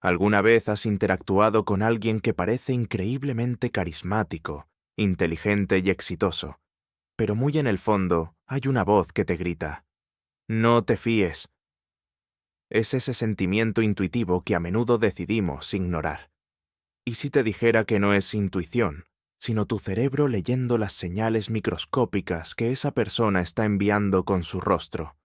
¿Alguna vez has interactuado con alguien que parece increíblemente carismático, inteligente y exitoso, pero muy en el fondo hay una voz que te grita: "No te fíes"? Es ese sentimiento intuitivo que a menudo decidimos ignorar. ¿Y si te dijera que no es intuición, sino tu cerebro leyendo las señales microscópicas que esa persona está enviando con su rostro?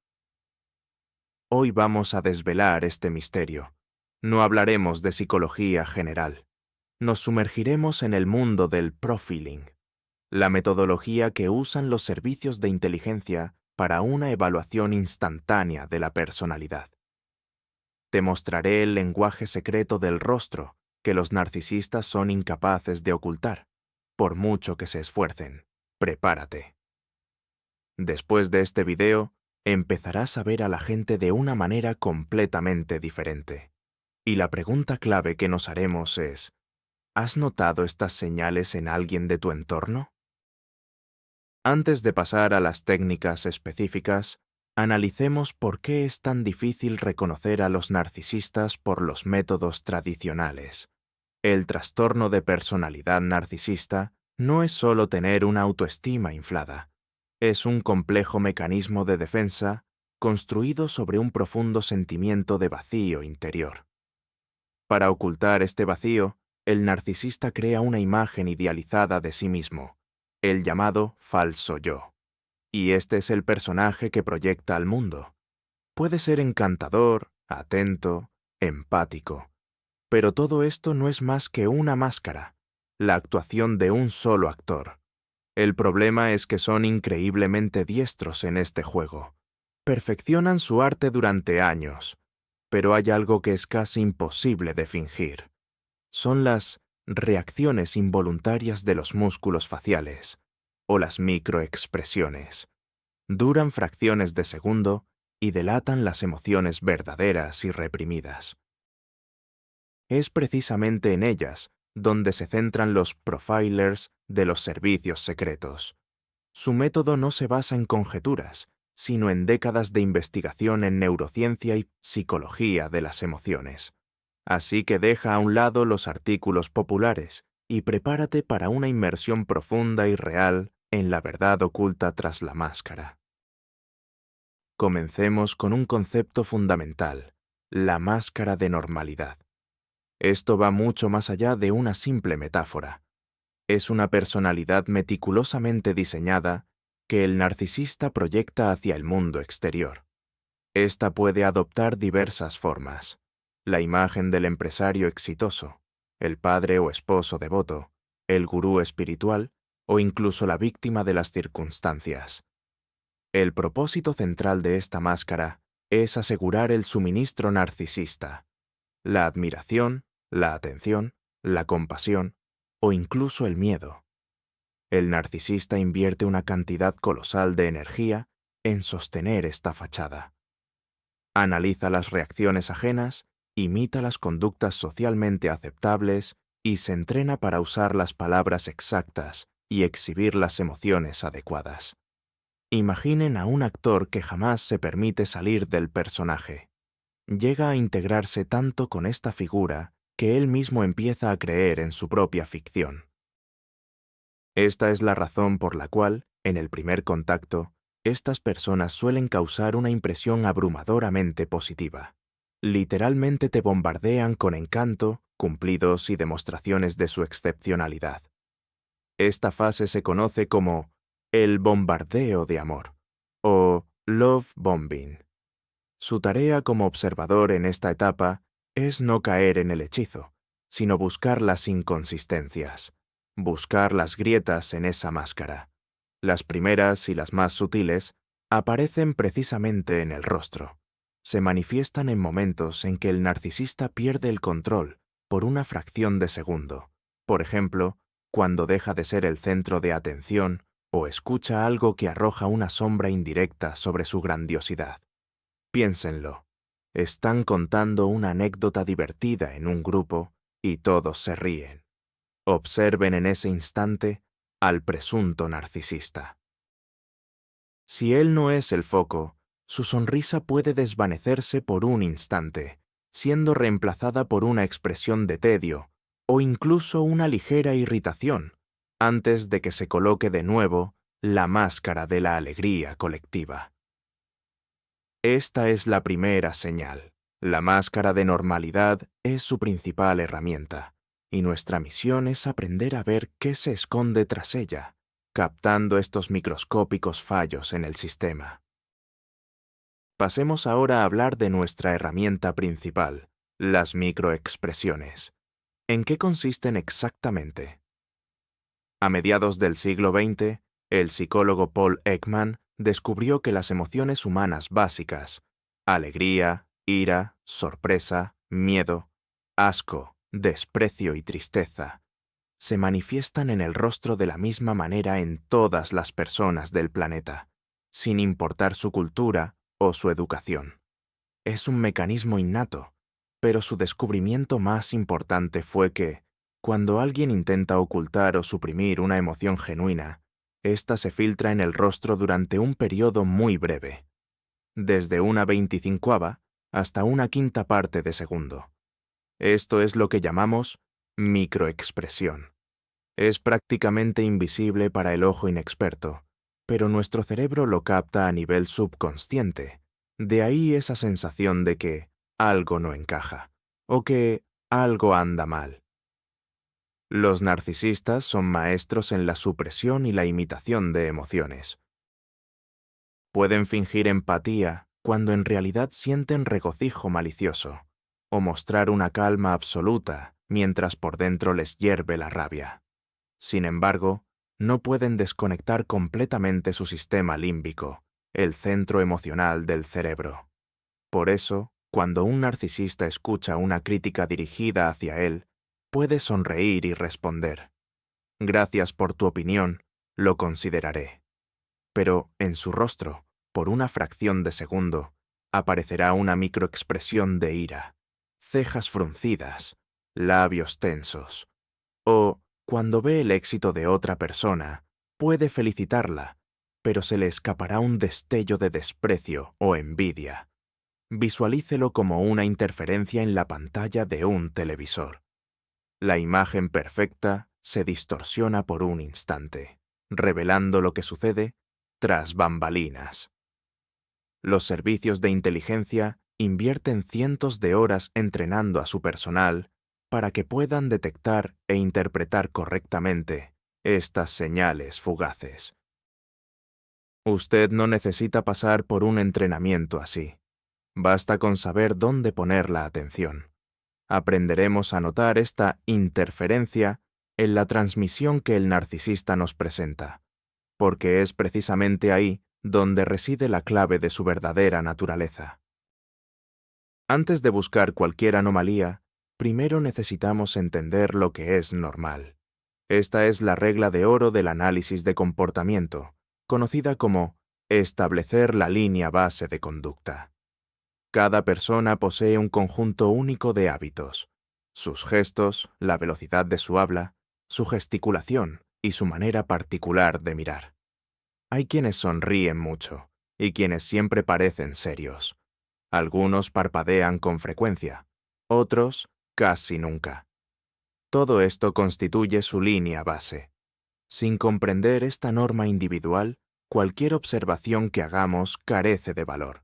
Hoy vamos a desvelar este misterio. No hablaremos de psicología general. Nos sumergiremos en el mundo del profiling, la metodología que usan los servicios de inteligencia para una evaluación instantánea de la personalidad. Te mostraré el lenguaje secreto del rostro que los narcisistas son incapaces de ocultar, por mucho que se esfuercen. Prepárate. Después de este video, empezarás a ver a la gente de una manera completamente diferente. Y la pregunta clave que nos haremos es: ¿has notado estas señales en alguien de tu entorno? Antes de pasar a las técnicas específicas, analicemos por qué es tan difícil reconocer a los narcisistas por los métodos tradicionales. El trastorno de personalidad narcisista no es solo tener una autoestima inflada. Es un complejo mecanismo de defensa construido sobre un profundo sentimiento de vacío interior. Para ocultar este vacío, el narcisista crea una imagen idealizada de sí mismo, el llamado falso yo. Y este es el personaje que proyecta al mundo. Puede ser encantador, atento, empático, pero todo esto no es más que una máscara, la actuación de un solo actor. El problema es que son increíblemente diestros en este juego. Perfeccionan su arte durante años, pero hay algo que es casi imposible de fingir. Son las reacciones involuntarias de los músculos faciales, o las microexpresiones. Duran fracciones de segundo y delatan las emociones verdaderas y reprimidas. Es precisamente en ellas donde se centran los profilers de los servicios secretos. Su método no se basa en conjeturas, sino en décadas de investigación en neurociencia y psicología de las emociones. Así que deja a un lado los artículos populares y prepárate para una inmersión profunda y real en la verdad oculta tras la máscara. Comencemos con un concepto fundamental: la máscara de normalidad. Esto va mucho más allá de una simple metáfora. Es una personalidad meticulosamente diseñada que el narcisista proyecta hacia el mundo exterior. Esta puede adoptar diversas formas: la imagen del empresario exitoso, el padre o esposo devoto, el gurú espiritual o incluso la víctima de las circunstancias. El propósito central de esta máscara es asegurar el suministro narcisista, la admiración, la atención, la compasión o incluso el miedo. El narcisista invierte una cantidad colosal de energía en sostener esta fachada. Analiza las reacciones ajenas, imita las conductas socialmente aceptables y se entrena para usar las palabras exactas y exhibir las emociones adecuadas. Imaginen a un actor que jamás se permite salir del personaje. Llega a integrarse tanto con esta figura que él mismo empieza a creer en su propia ficción. Esta es la razón por la cual, en el primer contacto, estas personas suelen causar una impresión abrumadoramente positiva. Literalmente te bombardean con encanto, cumplidos y demostraciones de su excepcionalidad. Esta fase se conoce como el bombardeo de amor, o love bombing. Su tarea como observador en esta etapa es no caer en el hechizo, sino buscar las inconsistencias, buscar las grietas en esa máscara. Las primeras y las más sutiles aparecen precisamente en el rostro. Se manifiestan en momentos en que el narcisista pierde el control por una fracción de segundo. Por ejemplo, cuando deja de ser el centro de atención o escucha algo que arroja una sombra indirecta sobre su grandiosidad. Piénsenlo. Están contando una anécdota divertida en un grupo y todos se ríen. Observen en ese instante al presunto narcisista. Si él no es el foco, su sonrisa puede desvanecerse por un instante, siendo reemplazada por una expresión de tedio o incluso una ligera irritación, antes de que se coloque de nuevo la máscara de la alegría colectiva. Esta es la primera señal. La máscara de normalidad es su principal herramienta, y nuestra misión es aprender a ver qué se esconde tras ella, captando estos microscópicos fallos en el sistema. Pasemos ahora a hablar de nuestra herramienta principal, las microexpresiones. ¿En qué consisten exactamente? A mediados del siglo XX, el psicólogo Paul Ekman descubrió que las emociones humanas básicas, alegría, ira, sorpresa, miedo, asco, desprecio y tristeza, se manifiestan en el rostro de la misma manera en todas las personas del planeta, sin importar su cultura o su educación. Es un mecanismo innato, pero su descubrimiento más importante fue que, cuando alguien intenta ocultar o suprimir una emoción genuina, ésta se filtra en el rostro durante un periodo muy breve, desde una 25ª hasta una 1/5 parte de segundo. Esto es lo que llamamos microexpresión. Es prácticamente invisible para el ojo inexperto, pero nuestro cerebro lo capta a nivel subconsciente. De ahí esa sensación de que algo no encaja, o que algo anda mal. Los narcisistas son maestros en la supresión y la imitación de emociones. Pueden fingir empatía cuando en realidad sienten regocijo malicioso, o mostrar una calma absoluta mientras por dentro les hierve la rabia. Sin embargo, no pueden desconectar completamente su sistema límbico, el centro emocional del cerebro. Por eso, cuando un narcisista escucha una crítica dirigida hacia él, puede sonreír y responder: «Gracias por tu opinión, lo consideraré». Pero en su rostro, por una fracción de segundo, aparecerá una microexpresión de ira, cejas fruncidas, labios tensos. O, cuando ve el éxito de otra persona, puede felicitarla, pero se le escapará un destello de desprecio o envidia. Visualícelo como una interferencia en la pantalla de un televisor. La imagen perfecta se distorsiona por un instante, revelando lo que sucede tras bambalinas. Los servicios de inteligencia invierten cientos de horas entrenando a su personal para que puedan detectar e interpretar correctamente estas señales fugaces. Usted no necesita pasar por un entrenamiento así. Basta con saber dónde poner la atención. Aprenderemos a notar esta interferencia en la transmisión que el narcisista nos presenta, porque es precisamente ahí donde reside la clave de su verdadera naturaleza. Antes de buscar cualquier anomalía, primero necesitamos entender lo que es normal. Esta es la regla de oro del análisis de comportamiento, conocida como establecer la línea base de conducta. Cada persona posee un conjunto único de hábitos: sus gestos, la velocidad de su habla, su gesticulación y su manera particular de mirar. Hay quienes sonríen mucho y quienes siempre parecen serios. Algunos parpadean con frecuencia, otros casi nunca. Todo esto constituye su línea base. Sin comprender esta norma individual, cualquier observación que hagamos carece de valor.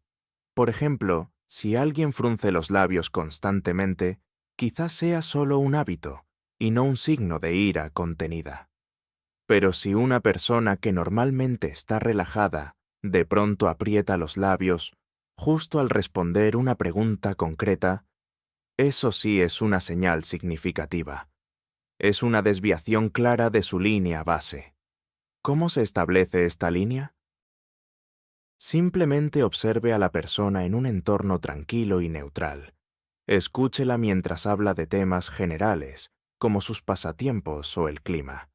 Por ejemplo, si alguien frunce los labios constantemente, quizás sea solo un hábito y no un signo de ira contenida. Pero si una persona que normalmente está relajada de pronto aprieta los labios justo al responder una pregunta concreta, eso sí es una señal significativa. Es una desviación clara de su línea base. ¿Cómo se establece esta línea? Simplemente observe a la persona en un entorno tranquilo y neutral. Escúchela mientras habla de temas generales, como sus pasatiempos o el clima.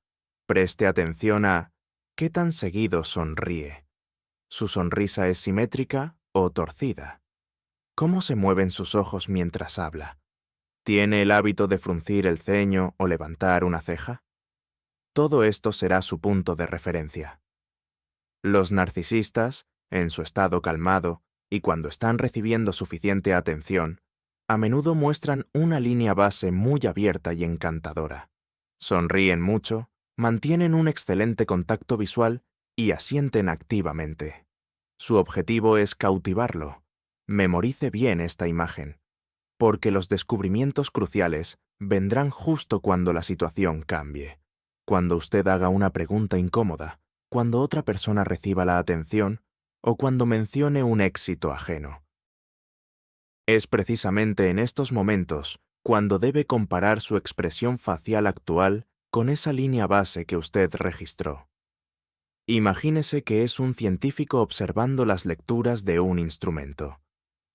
Preste atención a qué tan seguido sonríe. ¿Su sonrisa es simétrica o torcida? ¿Cómo se mueven sus ojos mientras habla? ¿Tiene el hábito de fruncir el ceño o levantar una ceja? Todo esto será su punto de referencia. Los narcisistas, en su estado calmado y cuando están recibiendo suficiente atención, a menudo muestran una línea base muy abierta y encantadora. Sonríen mucho, mantienen un excelente contacto visual y asienten activamente. Su objetivo es cautivarlo. Memorice bien esta imagen, porque los descubrimientos cruciales vendrán justo cuando la situación cambie. Cuando usted haga una pregunta incómoda, cuando otra persona reciba la atención o cuando mencione un éxito ajeno. Es precisamente en estos momentos cuando debe comparar su expresión facial actual con esa línea base que usted registró. Imagínese que es un científico observando las lecturas de un instrumento.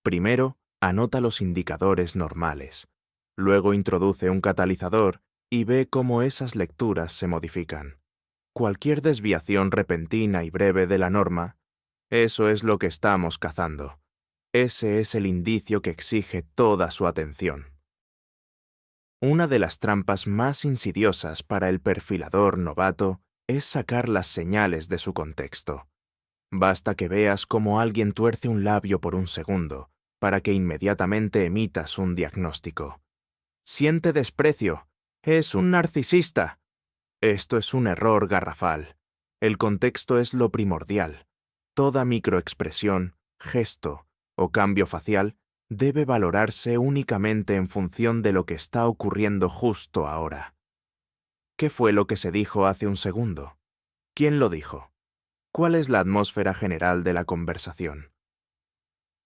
Primero, anota los indicadores normales. Luego introduce un catalizador y ve cómo esas lecturas se modifican. Cualquier desviación repentina y breve de la norma, eso es lo que estamos cazando. Ese es el indicio que exige toda su atención. Una de las trampas más insidiosas para el perfilador novato es sacar las señales de su contexto. Basta que veas cómo alguien tuerce un labio por un segundo para que inmediatamente emitas un diagnóstico. Siente desprecio. Es un narcisista. Esto es un error garrafal. El contexto es lo primordial. Toda microexpresión, gesto o cambio facial debe valorarse únicamente en función de lo que está ocurriendo justo ahora. ¿Qué fue lo que se dijo hace un segundo? ¿Quién lo dijo? ¿Cuál es la atmósfera general de la conversación?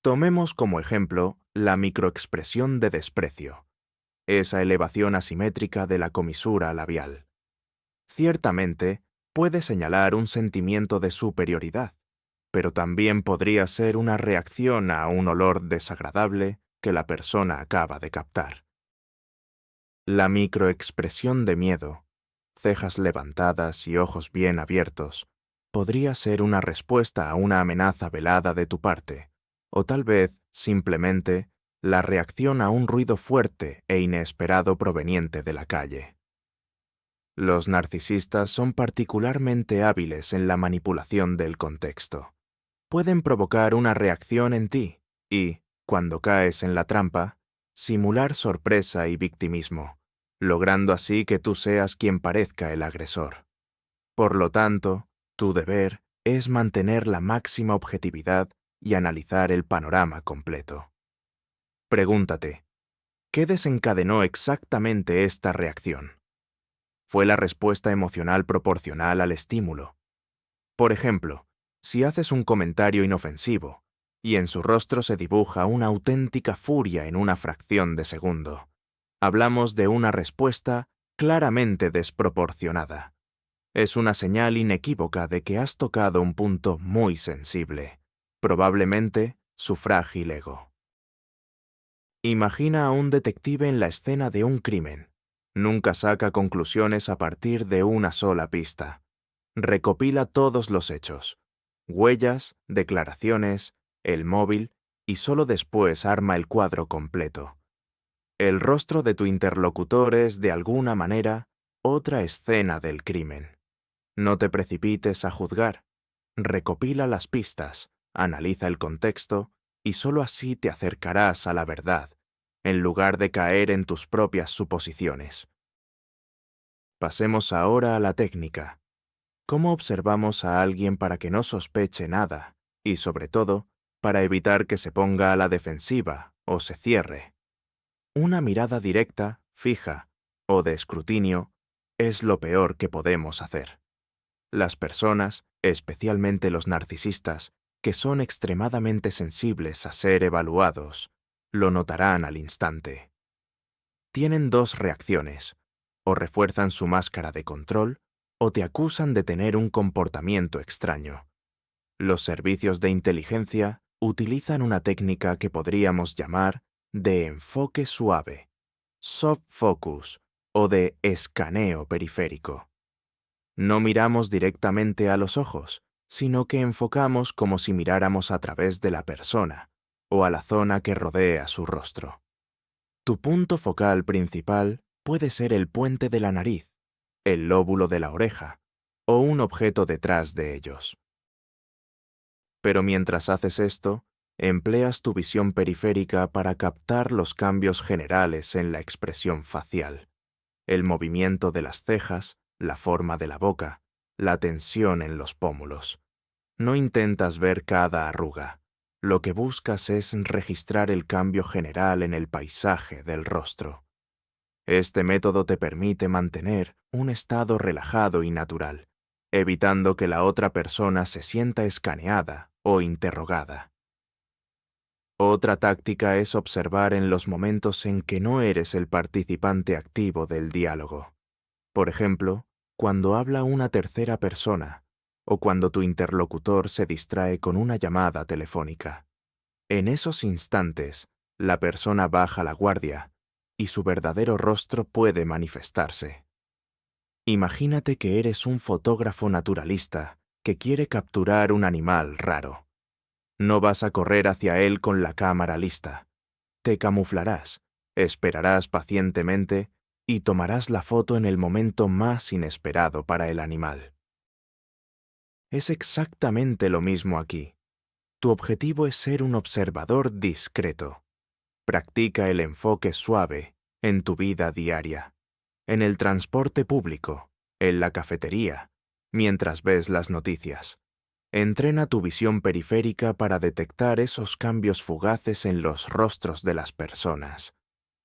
Tomemos como ejemplo la microexpresión de desprecio, esa elevación asimétrica de la comisura labial. Ciertamente, puede señalar un sentimiento de superioridad, pero también podría ser una reacción a un olor desagradable que la persona acaba de captar. La microexpresión de miedo, cejas levantadas y ojos bien abiertos, podría ser una respuesta a una amenaza velada de tu parte, o tal vez, simplemente, la reacción a un ruido fuerte e inesperado proveniente de la calle. Los narcisistas son particularmente hábiles en la manipulación del contexto. Pueden provocar una reacción en ti y, cuando caes en la trampa, simular sorpresa y victimismo, logrando así que tú seas quien parezca el agresor. Por lo tanto, tu deber es mantener la máxima objetividad y analizar el panorama completo. Pregúntate, ¿qué desencadenó exactamente esta reacción? ¿Fue la respuesta emocional proporcional al estímulo? Por ejemplo, si haces un comentario inofensivo y en su rostro se dibuja una auténtica furia en una fracción de segundo, hablamos de una respuesta claramente desproporcionada. Es una señal inequívoca de que has tocado un punto muy sensible, probablemente su frágil ego. Imagina a un detective en la escena de un crimen. Nunca saca conclusiones a partir de una sola pista. Recopila todos los hechos, huellas, declaraciones, el móvil, y solo después arma el cuadro completo. El rostro de tu interlocutor es, de alguna manera, otra escena del crimen. No te precipites a juzgar. Recopila las pistas, analiza el contexto, y solo así te acercarás a la verdad, en lugar de caer en tus propias suposiciones. Pasemos ahora a la técnica. ¿Cómo observamos a alguien para que no sospeche nada y, sobre todo, para evitar que se ponga a la defensiva o se cierre? Una mirada directa, fija o de escrutinio es lo peor que podemos hacer. Las personas, especialmente los narcisistas, que son extremadamente sensibles a ser evaluados, lo notarán al instante. Tienen dos reacciones: o refuerzan su máscara de control o te acusan de tener un comportamiento extraño. Los servicios de inteligencia utilizan una técnica que podríamos llamar de enfoque suave, soft focus, o de escaneo periférico. No miramos directamente a los ojos, sino que enfocamos como si miráramos a través de la persona o a la zona que rodea su rostro. Tu punto focal principal puede ser el puente de la nariz, el lóbulo de la oreja o un objeto detrás de ellos. Pero mientras haces esto, Empleas tu visión periférica para captar los cambios generales en la expresión facial, el movimiento de las cejas, la forma de la boca, la tensión en los pómulos. No intentas ver cada arruga. Lo que buscas es registrar el cambio general en el paisaje del rostro. Este método te permite mantener un estado relajado y natural, evitando que la otra persona se sienta escaneada o interrogada. Otra táctica es observar en los momentos en que no eres el participante activo del diálogo. Por ejemplo, cuando habla una tercera persona o cuando tu interlocutor se distrae con una llamada telefónica. En esos instantes, la persona baja la guardia y su verdadero rostro puede manifestarse. Imagínate que eres un fotógrafo naturalista que quiere capturar un animal raro. No vas a correr hacia él con la cámara lista. Te camuflarás, esperarás pacientemente y tomarás la foto en el momento más inesperado para el animal. Es exactamente lo mismo aquí. Tu objetivo es ser un observador discreto. Practica el enfoque suave en tu vida diaria, en el transporte público, en la cafetería, mientras ves las noticias. Entrena tu visión periférica para detectar esos cambios fugaces en los rostros de las personas.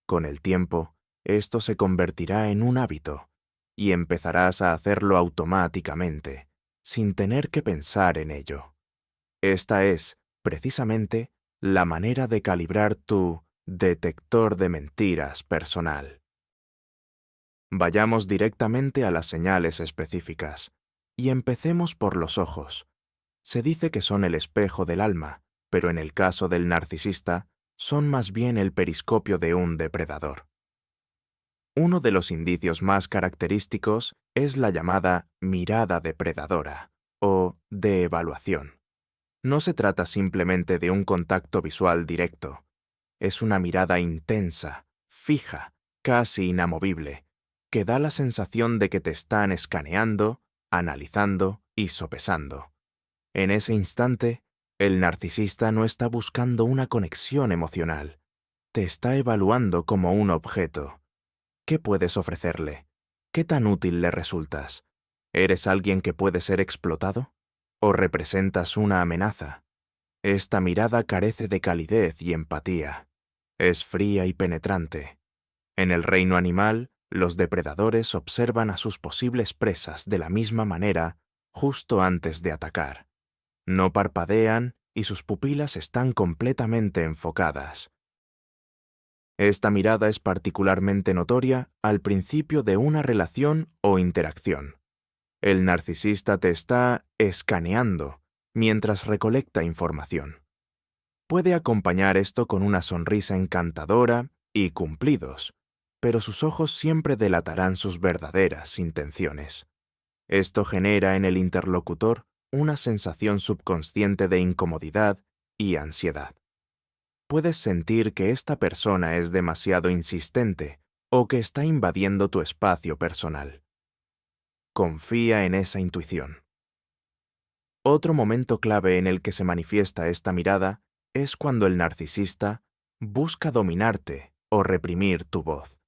Con el tiempo, esto se convertirá en un hábito y empezarás a hacerlo automáticamente, sin tener que pensar en ello. Esta es, precisamente, la manera de calibrar tu detector de mentiras personal. Vayamos directamente a las señales específicas y empecemos por los ojos. Se dice que son el espejo del alma, pero en el caso del narcisista, son más bien el periscopio de un depredador. Uno de los indicios más característicos es la llamada mirada depredadora, o de evaluación. No se trata simplemente de un contacto visual directo. Es una mirada intensa, fija, casi inamovible, que da la sensación de que te están escaneando, analizando y sopesando. En ese instante, el narcisista no está buscando una conexión emocional. Te está evaluando como un objeto. ¿Qué puedes ofrecerle? ¿Qué tan útil le resultas? ¿Eres alguien que puede ser explotado? ¿O representas una amenaza? Esta mirada carece de calidez y empatía. Es fría y penetrante. En el reino animal, los depredadores observan a sus posibles presas de la misma manera justo antes de atacar. No parpadean y sus pupilas están completamente enfocadas. Esta mirada es particularmente notoria al principio de una relación o interacción. El narcisista te está escaneando mientras recolecta información. Puede acompañar esto con una sonrisa encantadora y cumplidos, pero sus ojos siempre delatarán sus verdaderas intenciones. Esto genera en el interlocutor una sensación subconsciente de incomodidad y ansiedad. Puedes sentir que esta persona es demasiado insistente o que está invadiendo tu espacio personal. Confía en esa intuición. Otro momento clave en el que se manifiesta esta mirada es cuando el narcisista busca dominarte o reprimir tu voz.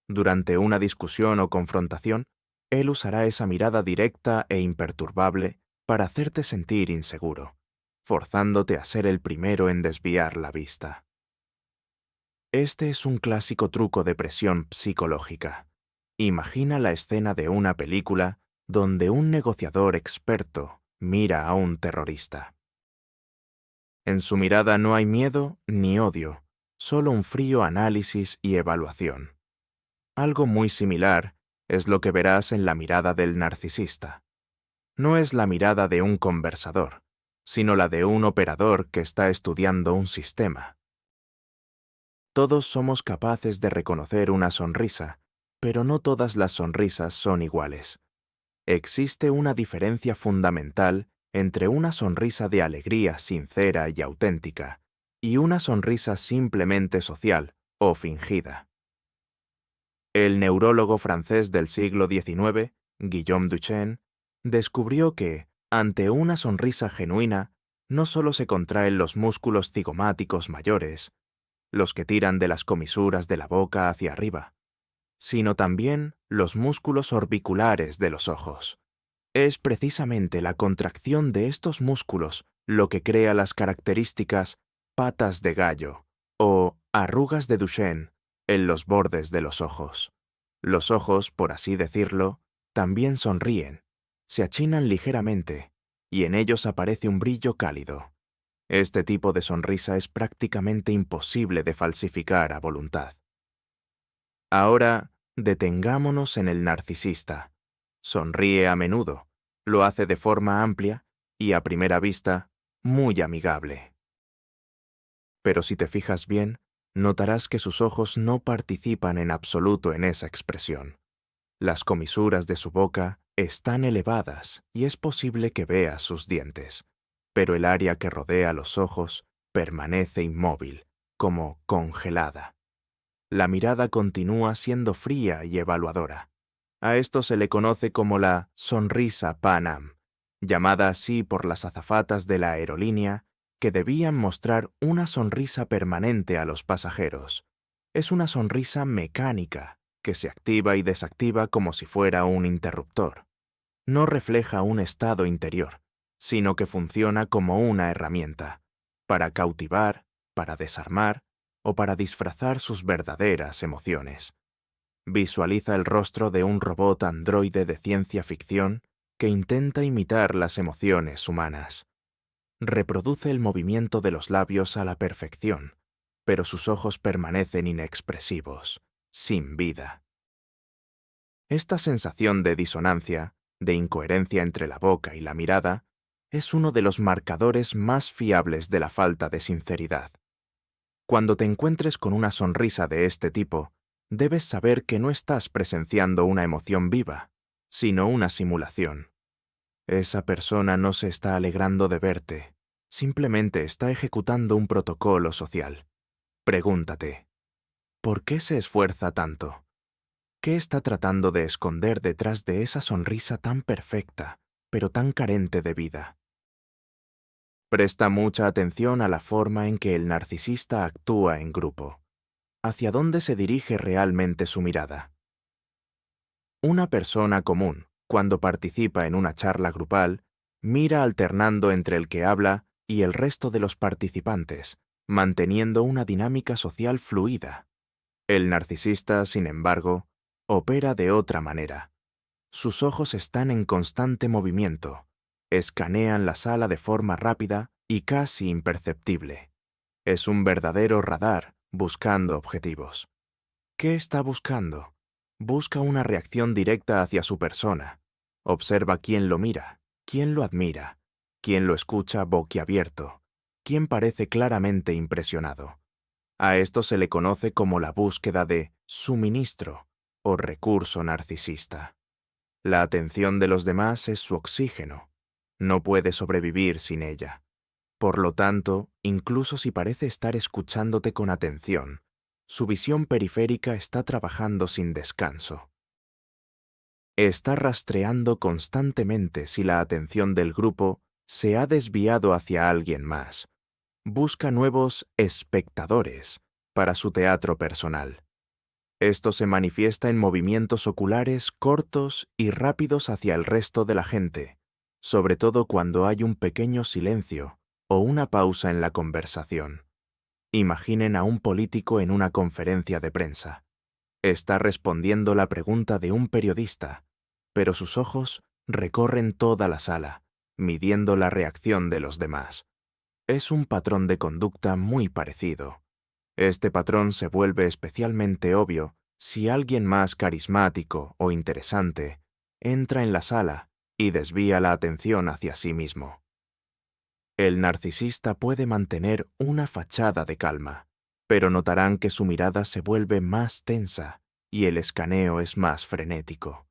Durante una discusión o confrontación, él usará esa mirada directa e imperturbable para hacerte sentir inseguro, forzándote a ser el primero en desviar la vista. Este es un clásico truco de presión psicológica. Imagina la escena de una película donde un negociador experto mira a un terrorista. En su mirada no hay miedo ni odio, solo un frío análisis y evaluación. Algo muy similar es lo que verás en la mirada del narcisista. No es la mirada de un conversador, sino la de un operador que está estudiando un sistema. Todos somos capaces de reconocer una sonrisa, pero no todas las sonrisas son iguales. Existe una diferencia fundamental entre una sonrisa de alegría sincera y auténtica y una sonrisa simplemente social o fingida. El neurólogo francés del siglo XIX, Guillaume Duchenne, descubrió que, ante una sonrisa genuina, no solo se contraen los músculos cigomáticos mayores, los que tiran de las comisuras de la boca hacia arriba, sino también los músculos orbiculares de los ojos. Es precisamente la contracción de estos músculos lo que crea las características patas de gallo o arrugas de Duchenne en los bordes de los ojos. Los ojos, por así decirlo, también sonríen, se achinan ligeramente y en ellos aparece un brillo cálido. Este tipo de sonrisa es prácticamente imposible de falsificar a voluntad. Ahora, detengámonos en el narcisista. Sonríe a menudo, lo hace de forma amplia y, a primera vista, muy amigable. Pero si te fijas bien, notarás que sus ojos no participan en absoluto en esa expresión. Las comisuras de su boca están elevadas y es posible que veas sus dientes, pero el área que rodea los ojos permanece inmóvil, como congelada. La mirada continúa siendo fría y evaluadora. A esto se le conoce como la sonrisa Pan Am, llamada así por las azafatas de la aerolínea que debían mostrar una sonrisa permanente a los pasajeros. Es una sonrisa mecánica que se activa y desactiva como si fuera un interruptor. No refleja un estado interior, sino que funciona como una herramienta, para cautivar, para desarmar o para disfrazar sus verdaderas emociones. Visualiza el rostro de un robot androide de ciencia ficción que intenta imitar las emociones humanas. Reproduce el movimiento de los labios a la perfección, pero sus ojos permanecen inexpresivos, sin vida. Esta sensación de disonancia, de incoherencia entre la boca y la mirada, es uno de los marcadores más fiables de la falta de sinceridad. Cuando te encuentres con una sonrisa de este tipo, debes saber que no estás presenciando una emoción viva, sino una simulación. Esa persona no se está alegrando de verte, simplemente está ejecutando un protocolo social. Pregúntate, ¿por qué se esfuerza tanto? ¿Qué está tratando de esconder detrás de esa sonrisa tan perfecta, pero tan carente de vida? Presta mucha atención a la forma en que el narcisista actúa en grupo. ¿Hacia dónde se dirige realmente su mirada? Una persona común, cuando participa en una charla grupal, mira alternando entre el que habla y el resto de los participantes, manteniendo una dinámica social fluida. El narcisista, sin embargo, opera de otra manera. Sus ojos están en constante movimiento, escanean la sala de forma rápida y casi imperceptible. Es un verdadero radar buscando objetivos. ¿Qué está buscando? Busca una reacción directa hacia su persona. Observa quién lo mira, quién lo admira, quién lo escucha boquiabierto, quién parece claramente impresionado. A esto se le conoce como la búsqueda de suministro o recurso narcisista. La atención de los demás es su oxígeno. No puede sobrevivir sin ella. Por lo tanto, incluso si parece estar escuchándote con atención, su visión periférica está trabajando sin descanso. Está rastreando constantemente si la atención del grupo se ha desviado hacia alguien más. Busca nuevos espectadores para su teatro personal. Esto se manifiesta en movimientos oculares cortos y rápidos hacia el resto de la gente, sobre todo cuando hay un pequeño silencio o una pausa en la conversación. Imaginen a un político en una conferencia de prensa. Está respondiendo la pregunta de un periodista, pero sus ojos recorren toda la sala, midiendo la reacción de los demás. Es un patrón de conducta muy parecido. Este patrón se vuelve especialmente obvio si alguien más carismático o interesante entra en la sala y desvía la atención hacia sí mismo. El narcisista puede mantener una fachada de calma, pero notarán que su mirada se vuelve más tensa y el escaneo es más frenético.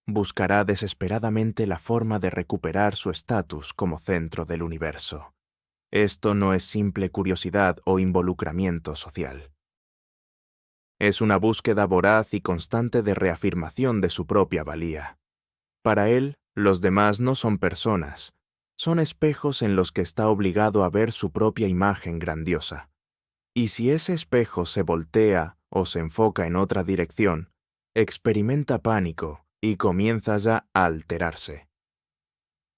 Buscará desesperadamente la forma de recuperar su estatus como centro del universo. Esto no es simple curiosidad o involucramiento social. Es una búsqueda voraz y constante de reafirmación de su propia valía. Para él, los demás no son personas, Son espejos en los que está obligado a ver su propia imagen grandiosa. Y si ese espejo se voltea o se enfoca en otra dirección, experimenta pánico y comienza ya a alterarse.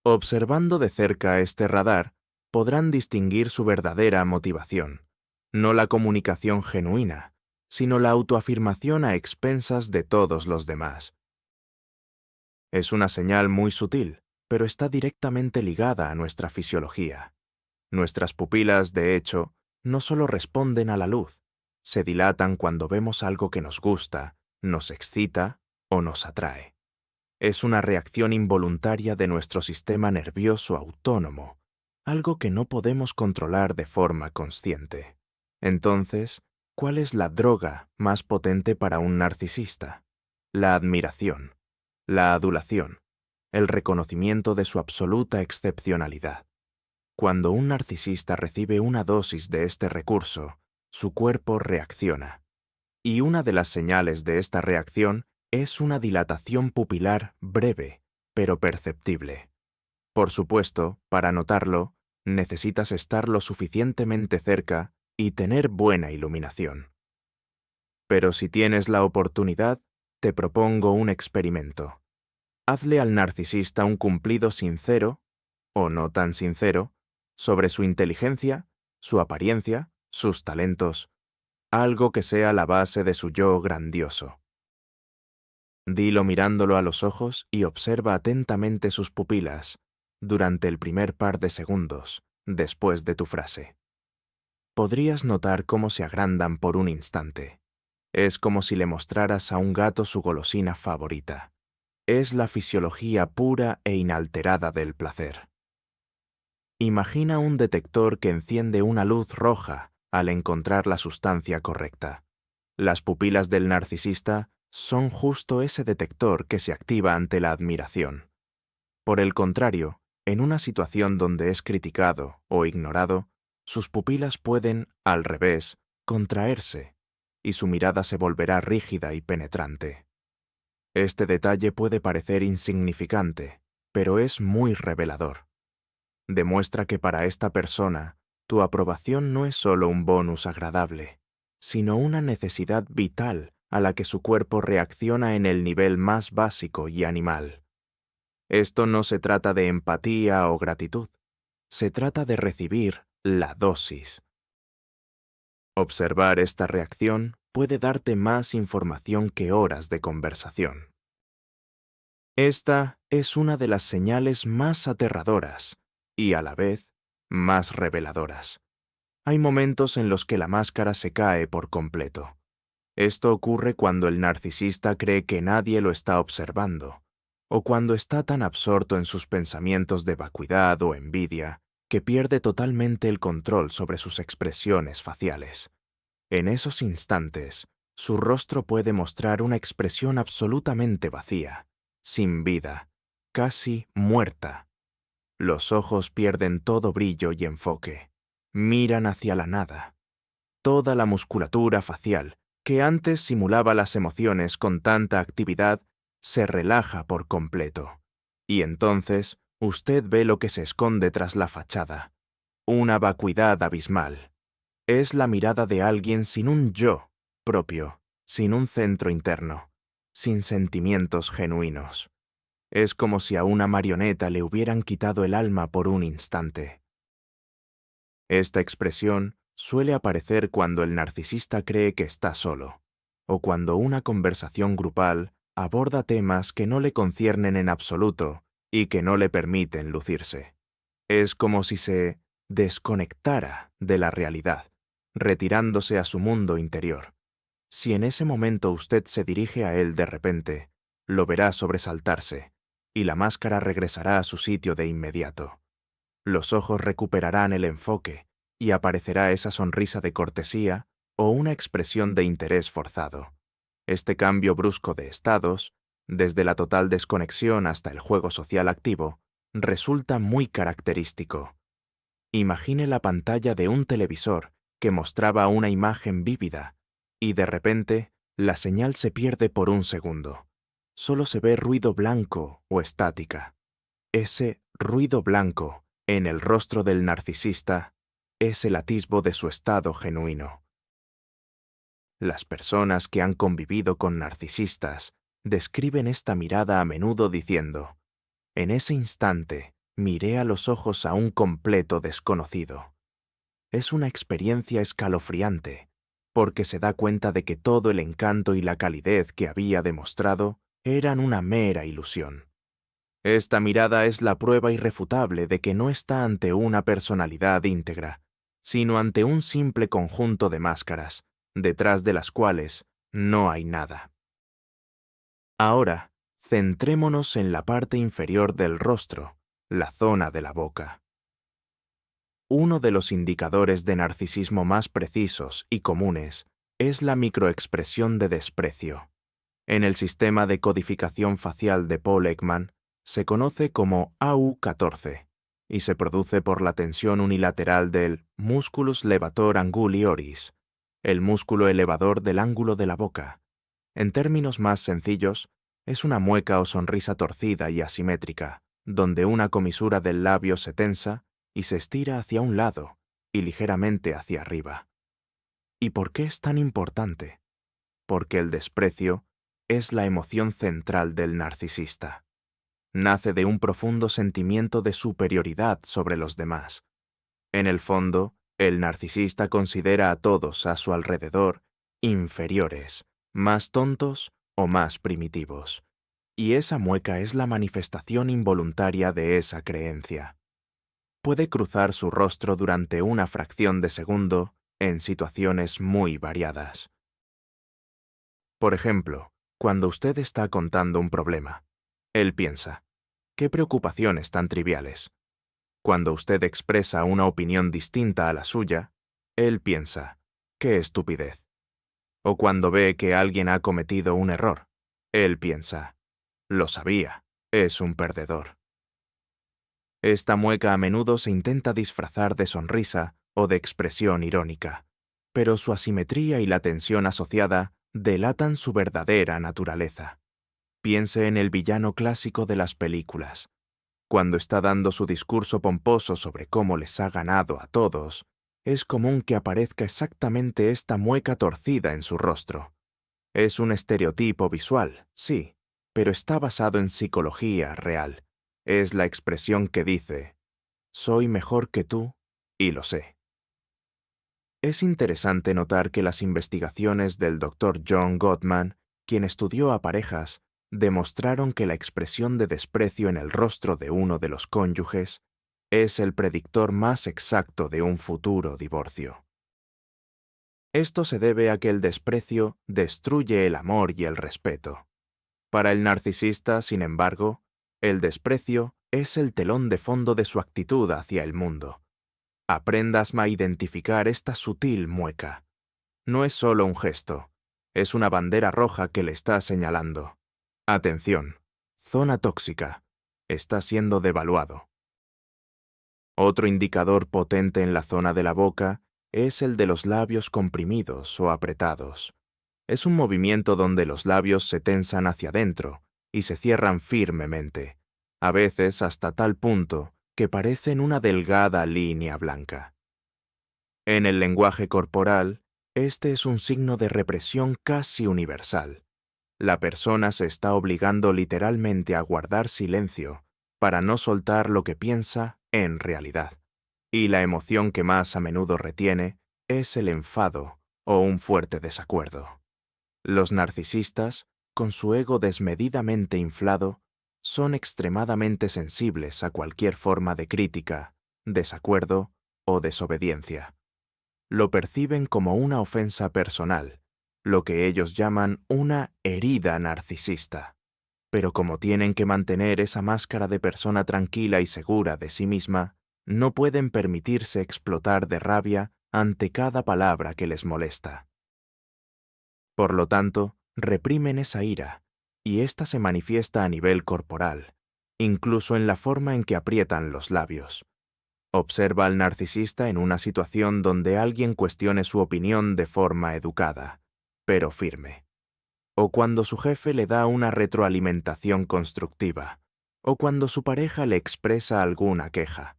Observando de cerca este radar, podrán distinguir su verdadera motivación, no la comunicación genuina, sino la autoafirmación a expensas de todos los demás. Es una señal muy sutil, pero está directamente ligada a nuestra fisiología. Nuestras pupilas, de hecho, no solo responden a la luz, se dilatan cuando vemos algo que nos gusta, nos excita o nos atrae. Es una reacción involuntaria de nuestro sistema nervioso autónomo, algo que no podemos controlar de forma consciente. Entonces, ¿cuál es la droga más potente para un narcisista? La admiración, la adulación, el reconocimiento de su absoluta excepcionalidad. Cuando un narcisista recibe una dosis de este recurso, su cuerpo reacciona. Y una de las señales de esta reacción es una dilatación pupilar breve, pero perceptible. Por supuesto, para notarlo, necesitas estar lo suficientemente cerca y tener buena iluminación. Pero si tienes la oportunidad, te propongo un experimento. Hazle al narcisista un cumplido sincero, o no tan sincero, sobre su inteligencia, su apariencia, sus talentos, algo que sea la base de su yo grandioso. Dilo mirándolo a los ojos y observa atentamente sus pupilas durante el primer par de segundos después de tu frase. Podrías notar cómo se agrandan por un instante. Es como si le mostraras a un gato su golosina favorita. Es la fisiología pura e inalterada del placer. Imagina un detector que enciende una luz roja al encontrar la sustancia correcta. Las pupilas del narcisista son justo ese detector que se activa ante la admiración. Por el contrario, en una situación donde es criticado o ignorado, sus pupilas pueden, al revés, contraerse, y su mirada se volverá rígida y penetrante. Este detalle puede parecer insignificante, pero es muy revelador. Demuestra que para esta persona, tu aprobación no es solo un bonus agradable, sino una necesidad vital a la que su cuerpo reacciona en el nivel más básico y animal. Esto no se trata de empatía o gratitud, se trata de recibir la dosis. Observar esta reacción puede darte más información que horas de conversación. Esta es una de las señales más aterradoras y, a la vez, más reveladoras. Hay momentos en los que la máscara se cae por completo. Esto ocurre cuando el narcisista cree que nadie lo está observando, o cuando está tan absorto en sus pensamientos de vacuidad o envidia que pierde totalmente el control sobre sus expresiones faciales. En esos instantes, su rostro puede mostrar una expresión absolutamente vacía, sin vida, casi muerta. Los ojos pierden todo brillo y enfoque. Miran hacia la nada. Toda la musculatura facial, que antes simulaba las emociones con tanta actividad, se relaja por completo. Y entonces, usted ve lo que se esconde tras la fachada. Una vacuidad abismal. Es la mirada de alguien sin un yo propio, sin un centro interno, sin sentimientos genuinos. Es como si a una marioneta le hubieran quitado el alma por un instante. Esta expresión suele aparecer cuando el narcisista cree que está solo, o cuando una conversación grupal aborda temas que no le conciernen en absoluto y que no le permiten lucirse. Es como si se desconectara de la realidad, retirándose a su mundo interior. Si en ese momento usted se dirige a él de repente, lo verá sobresaltarse, y la máscara regresará a su sitio de inmediato. Los ojos recuperarán el enfoque, y aparecerá esa sonrisa de cortesía o una expresión de interés forzado. Este cambio brusco de estados, desde la total desconexión hasta el juego social activo, resulta muy característico. Imagine la pantalla de un televisor que mostraba una imagen vívida, y de repente la señal se pierde por un segundo. Solo se ve ruido blanco o estática. Ese ruido blanco en el rostro del narcisista es el atisbo de su estado genuino. Las personas que han convivido con narcisistas describen esta mirada a menudo diciendo: en ese instante miré a los ojos a un completo desconocido. Es una experiencia escalofriante, porque se da cuenta de que todo el encanto y la calidez que había demostrado eran una mera ilusión. Esta mirada es la prueba irrefutable de que no está ante una personalidad íntegra, sino ante un simple conjunto de máscaras, detrás de las cuales no hay nada. Ahora, centrémonos en la parte inferior del rostro, la zona de la boca. Uno de los indicadores de narcisismo más precisos y comunes es la microexpresión de desprecio. En el sistema de codificación facial de Paul Ekman, se conoce como AU14 y se produce por la tensión unilateral del musculus levator anguli oris, el músculo elevador del ángulo de la boca. En términos más sencillos, es una mueca o sonrisa torcida y asimétrica, donde una comisura del labio se tensa y se estira hacia un lado y ligeramente hacia arriba. ¿Y por qué es tan importante? Porque el desprecio es la emoción central del narcisista. Nace de un profundo sentimiento de superioridad sobre los demás. En el fondo, el narcisista considera a todos a su alrededor inferiores, más tontos o más primitivos. Y esa mueca es la manifestación involuntaria de esa creencia. Puede cruzar su rostro durante una fracción de segundo en situaciones muy variadas. Por ejemplo, cuando usted está contando un problema, él piensa: ¿qué preocupaciones tan triviales? Cuando usted expresa una opinión distinta a la suya, él piensa: ¡qué estupidez! O cuando ve que alguien ha cometido un error, él piensa: lo sabía, es un perdedor. Esta mueca a menudo se intenta disfrazar de sonrisa o de expresión irónica, pero su asimetría y la tensión asociada delatan su verdadera naturaleza. Piense en el villano clásico de las películas. Cuando está dando su discurso pomposo sobre cómo les ha ganado a todos, es común que aparezca exactamente esta mueca torcida en su rostro. Es un estereotipo visual, sí, pero está basado en psicología real. Es la expresión que dice: soy mejor que tú y lo sé. Es interesante notar que las investigaciones del Dr. John Gottman, quien estudió a parejas, demostraron que la expresión de desprecio en el rostro de uno de los cónyuges es el predictor más exacto de un futuro divorcio. Esto se debe a que el desprecio destruye el amor y el respeto. Para el narcisista, sin embargo, el desprecio es el telón de fondo de su actitud hacia el mundo. Aprendas a identificar esta sutil mueca. No es solo un gesto, es una bandera roja que le está señalando: atención, zona tóxica, está siendo devaluado. Otro indicador potente en la zona de la boca es el de los labios comprimidos o apretados. Es un movimiento donde los labios se tensan hacia adentro y se cierran firmemente, a veces hasta tal punto que parecen una delgada línea blanca. En el lenguaje corporal, este es un signo de represión casi universal. La persona se está obligando literalmente a guardar silencio para no soltar lo que piensa en realidad. Y la emoción que más a menudo retiene es el enfado o un fuerte desacuerdo. Los narcisistas, con su ego desmedidamente inflado, son extremadamente sensibles a cualquier forma de crítica, desacuerdo o desobediencia. Lo perciben como una ofensa personal, lo que ellos llaman una herida narcisista. Pero como tienen que mantener esa máscara de persona tranquila y segura de sí misma, no pueden permitirse explotar de rabia ante cada palabra que les molesta. Por lo tanto, reprimen esa ira, y ésta se manifiesta a nivel corporal, incluso en la forma en que aprietan los labios. Observa al narcisista en una situación donde alguien cuestione su opinión de forma educada, pero firme. O cuando su jefe le da una retroalimentación constructiva, o cuando su pareja le expresa alguna queja.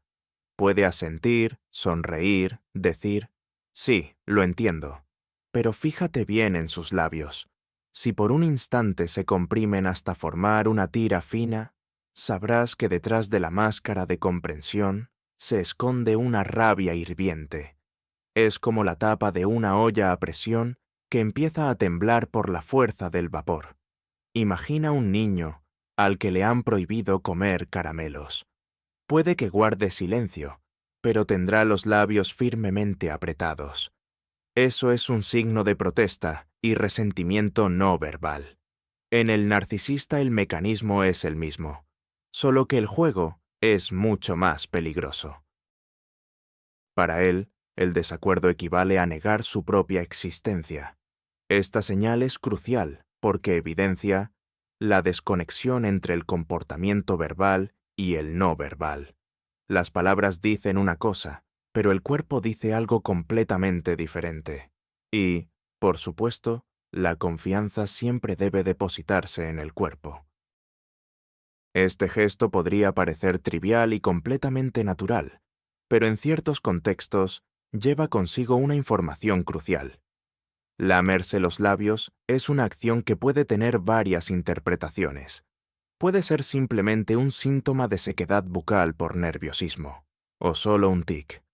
Puede asentir, sonreír, decir, sí, lo entiendo. Pero fíjate bien en sus labios. Si por un instante se comprimen hasta formar una tira fina, sabrás que detrás de la máscara de comprensión se esconde una rabia hirviente. Es como la tapa de una olla a presión que empieza a temblar por la fuerza del vapor. Imagina un niño al que le han prohibido comer caramelos. Puede que guarde silencio, pero tendrá los labios firmemente apretados. Eso es un signo de protesta y resentimiento no verbal. En el narcisista el mecanismo es el mismo, solo que el juego es mucho más peligroso. Para él, el desacuerdo equivale a negar su propia existencia. Esta señal es crucial porque evidencia la desconexión entre el comportamiento verbal y el no verbal. Las palabras dicen una cosa, pero el cuerpo dice algo completamente diferente. Y, por supuesto, la confianza siempre debe depositarse en el cuerpo. Este gesto podría parecer trivial y completamente natural, pero en ciertos contextos lleva consigo una información crucial. Lamerse los labios es una acción que puede tener varias interpretaciones. Puede ser simplemente un síntoma de sequedad bucal por nerviosismo, o solo un tic.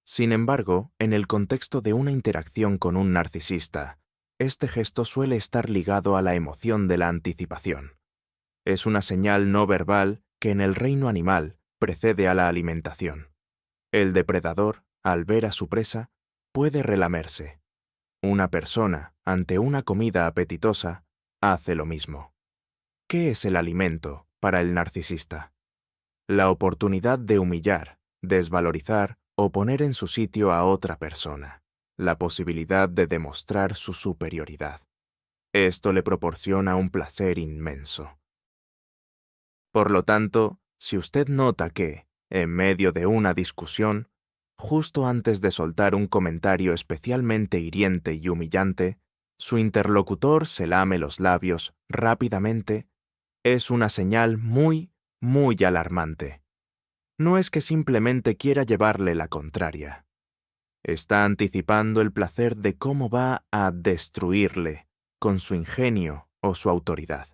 Sin embargo, en el contexto de una interacción con un narcisista, este gesto suele estar ligado a la emoción de la anticipación. Es una señal no verbal que en el reino animal precede a la alimentación. El depredador, al ver a su presa, puede relamerse. Una persona, ante una comida apetitosa, hace lo mismo. ¿Qué es el alimento para el narcisista? La oportunidad de humillar, desvalorizar o poner en su sitio a otra persona. La posibilidad de demostrar su superioridad. Esto le proporciona un placer inmenso. Por lo tanto, si usted nota que, en medio de una discusión, justo antes de soltar un comentario especialmente hiriente y humillante, su interlocutor se lame los labios rápidamente, es una señal muy, muy alarmante. No es que simplemente quiera llevarle la contraria. Está anticipando el placer de cómo va a destruirle con su ingenio o su autoridad.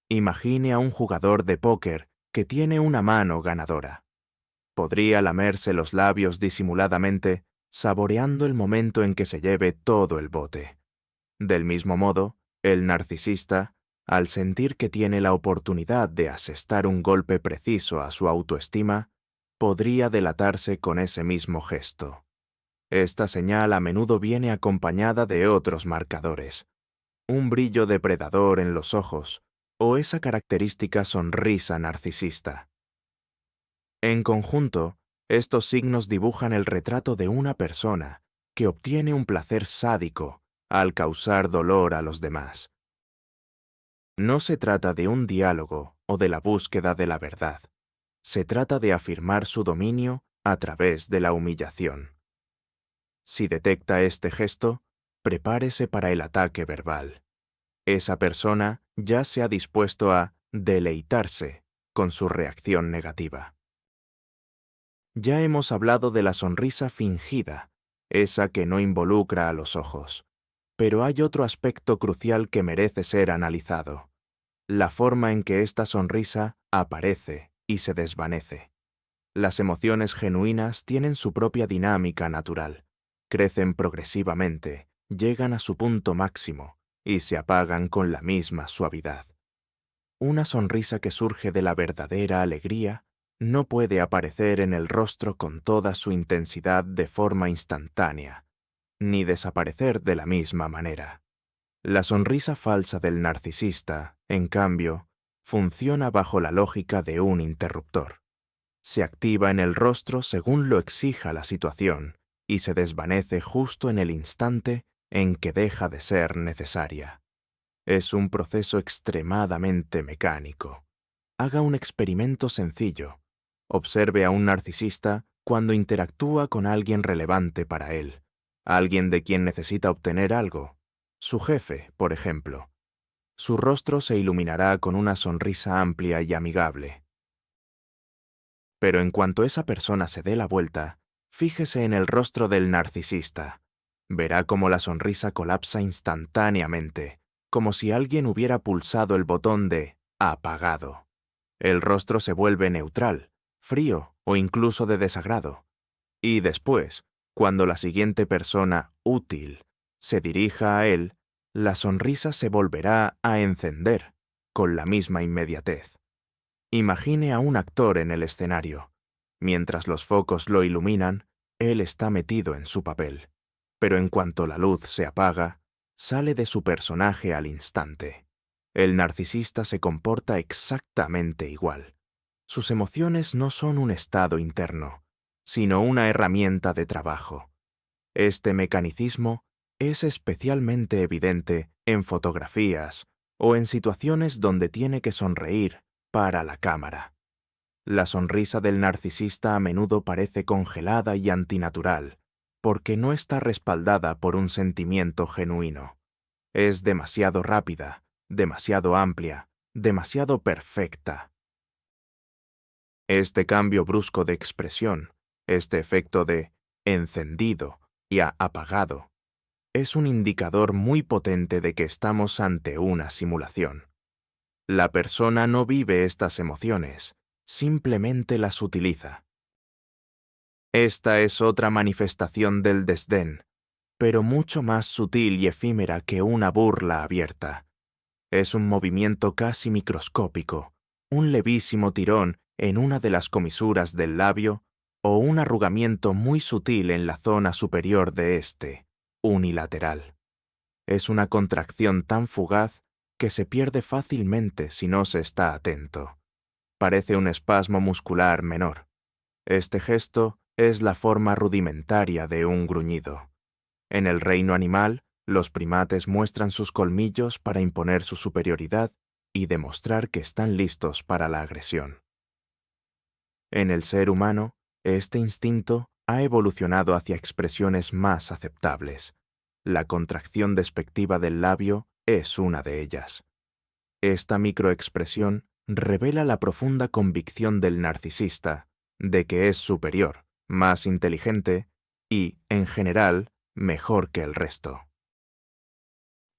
Imagine a un jugador de póker que tiene una mano ganadora. Podría lamerse los labios disimuladamente, saboreando el momento en que se lleve todo el bote. Del mismo modo, el narcisista, al sentir que tiene la oportunidad de asestar un golpe preciso a su autoestima, podría delatarse con ese mismo gesto. Esta señal a menudo viene acompañada de otros marcadores. Un brillo depredador en los ojos, o esa característica sonrisa narcisista. En conjunto, estos signos dibujan el retrato de una persona que obtiene un placer sádico al causar dolor a los demás. No se trata de un diálogo o de la búsqueda de la verdad. Se trata de afirmar su dominio a través de la humillación. Si detecta este gesto, prepárese para el ataque verbal. Esa persona ya se ha dispuesto a deleitarse con su reacción negativa. Ya hemos hablado de la sonrisa fingida, esa que no involucra a los ojos. Pero hay otro aspecto crucial que merece ser analizado: la forma en que esta sonrisa aparece y se desvanece. Las emociones genuinas tienen su propia dinámica natural. Crecen progresivamente, llegan a su punto máximo y se apagan con la misma suavidad. Una sonrisa que surge de la verdadera alegría no puede aparecer en el rostro con toda su intensidad de forma instantánea, ni desaparecer de la misma manera. La sonrisa falsa del narcisista, en cambio, funciona bajo la lógica de un interruptor. Se activa en el rostro según lo exija la situación y se desvanece justo en el instante en que deja de ser necesaria. Es un proceso extremadamente mecánico. Haga un experimento sencillo. Observe a un narcisista cuando interactúa con alguien relevante para él, alguien de quien necesita obtener algo, su jefe, por ejemplo. Su rostro se iluminará con una sonrisa amplia y amigable. Pero en cuanto esa persona se dé la vuelta, fíjese en el rostro del narcisista. Verá cómo la sonrisa colapsa instantáneamente, como si alguien hubiera pulsado el botón de apagado. El rostro se vuelve neutral, frío o incluso de desagrado. Y después, cuando la siguiente persona útil se dirija a él, la sonrisa se volverá a encender con la misma inmediatez. Imagine a un actor en el escenario. Mientras los focos lo iluminan, él está metido en su papel. Pero en cuanto la luz se apaga, sale de su personaje al instante. El narcisista se comporta exactamente igual. Sus emociones no son un estado interno, sino una herramienta de trabajo. Este mecanicismo es especialmente evidente en fotografías o en situaciones donde tiene que sonreír para la cámara. La sonrisa del narcisista a menudo parece congelada y antinatural, porque no está respaldada por un sentimiento genuino. Es demasiado rápida, demasiado amplia, demasiado perfecta. Este cambio brusco de expresión, este efecto de encendido y apagado, es un indicador muy potente de que estamos ante una simulación. La persona no vive estas emociones, simplemente las utiliza. Esta es otra manifestación del desdén, pero mucho más sutil y efímera que una burla abierta. Es un movimiento casi microscópico, un levísimo tirón en una de las comisuras del labio o un arrugamiento muy sutil en la zona superior de este, unilateral. Es una contracción tan fugaz que se pierde fácilmente si no se está atento. Parece un espasmo muscular menor. Este gesto es la forma rudimentaria de un gruñido. En el reino animal, los primates muestran sus colmillos para imponer su superioridad y demostrar que están listos para la agresión. En el ser humano, este instinto ha evolucionado hacia expresiones más aceptables. La contracción despectiva del labio es una de ellas. Esta microexpresión revela la profunda convicción del narcisista de que es superior, más inteligente y, en general, mejor que el resto.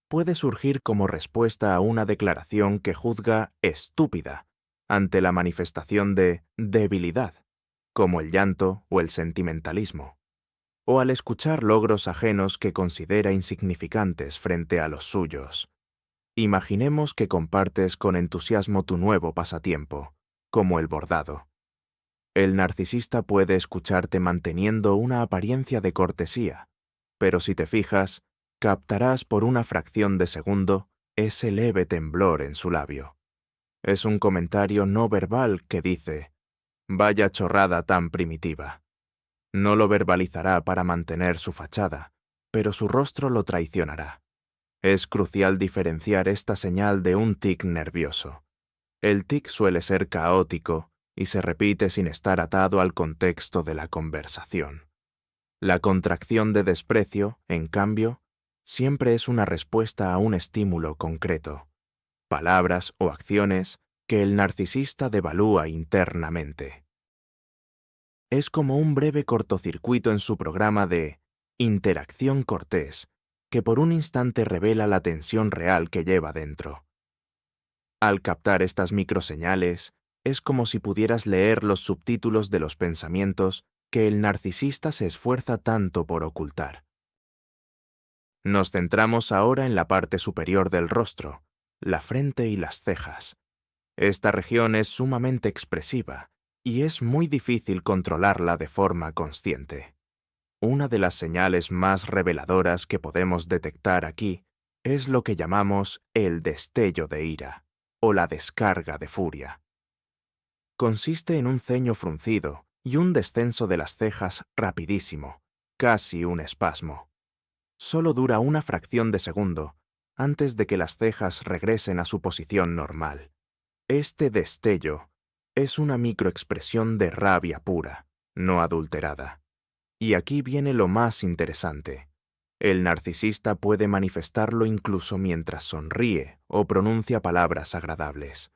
Puede surgir como respuesta a una declaración que juzga estúpida ante la manifestación de debilidad, como el llanto o el sentimentalismo, o al escuchar logros ajenos que considera insignificantes frente a los suyos. Imaginemos que compartes con entusiasmo tu nuevo pasatiempo, como el bordado. El narcisista puede escucharte manteniendo una apariencia de cortesía, pero si te fijas, captarás por una fracción de segundo ese leve temblor en su labio. Es un comentario no verbal que dice, «Vaya chorrada tan primitiva». No lo verbalizará para mantener su fachada, pero su rostro lo traicionará. Es crucial diferenciar esta señal de un tic nervioso. El tic suele ser caótico y se repite sin estar atado al contexto de la conversación. La contracción de desprecio, en cambio, siempre es una respuesta a un estímulo concreto, palabras o acciones que el narcisista devalúa internamente. Es como un breve cortocircuito en su programa de interacción cortés, que por un instante revela la tensión real que lleva dentro. Al captar estas microseñales, es como si pudieras leer los subtítulos de los pensamientos que el narcisista se esfuerza tanto por ocultar. Nos centramos ahora en la parte superior del rostro, la frente y las cejas. Esta región es sumamente expresiva y es muy difícil controlarla de forma consciente. Una de las señales más reveladoras que podemos detectar aquí es lo que llamamos el destello de ira o la descarga de furia. Consiste en un ceño fruncido y un descenso de las cejas rapidísimo, casi un espasmo. Solo dura una fracción de segundo antes de que las cejas regresen a su posición normal. Este destello es una microexpresión de rabia pura, no adulterada. Y aquí viene lo más interesante. El narcisista puede manifestarlo incluso mientras sonríe o pronuncia palabras agradables.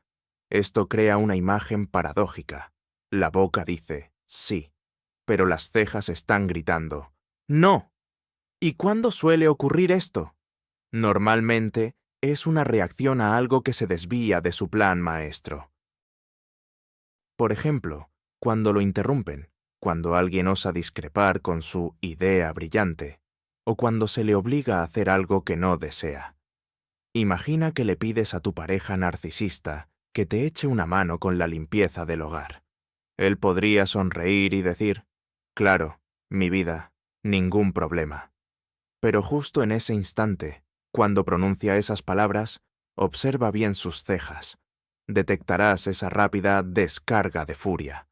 Esto crea una imagen paradójica. La boca dice, sí, pero las cejas están gritando, ¡no! ¿Y cuándo suele ocurrir esto? Normalmente es una reacción a algo que se desvía de su plan maestro. Por ejemplo, cuando lo interrumpen, cuando alguien osa discrepar con su idea brillante, o cuando se le obliga a hacer algo que no desea. Imagina que le pides a tu pareja narcisista que te eche una mano con la limpieza del hogar. Él podría sonreír y decir, claro, mi vida, ningún problema. Pero justo en ese instante, cuando pronuncia esas palabras, observa bien sus cejas. Detectarás esa rápida descarga de furia.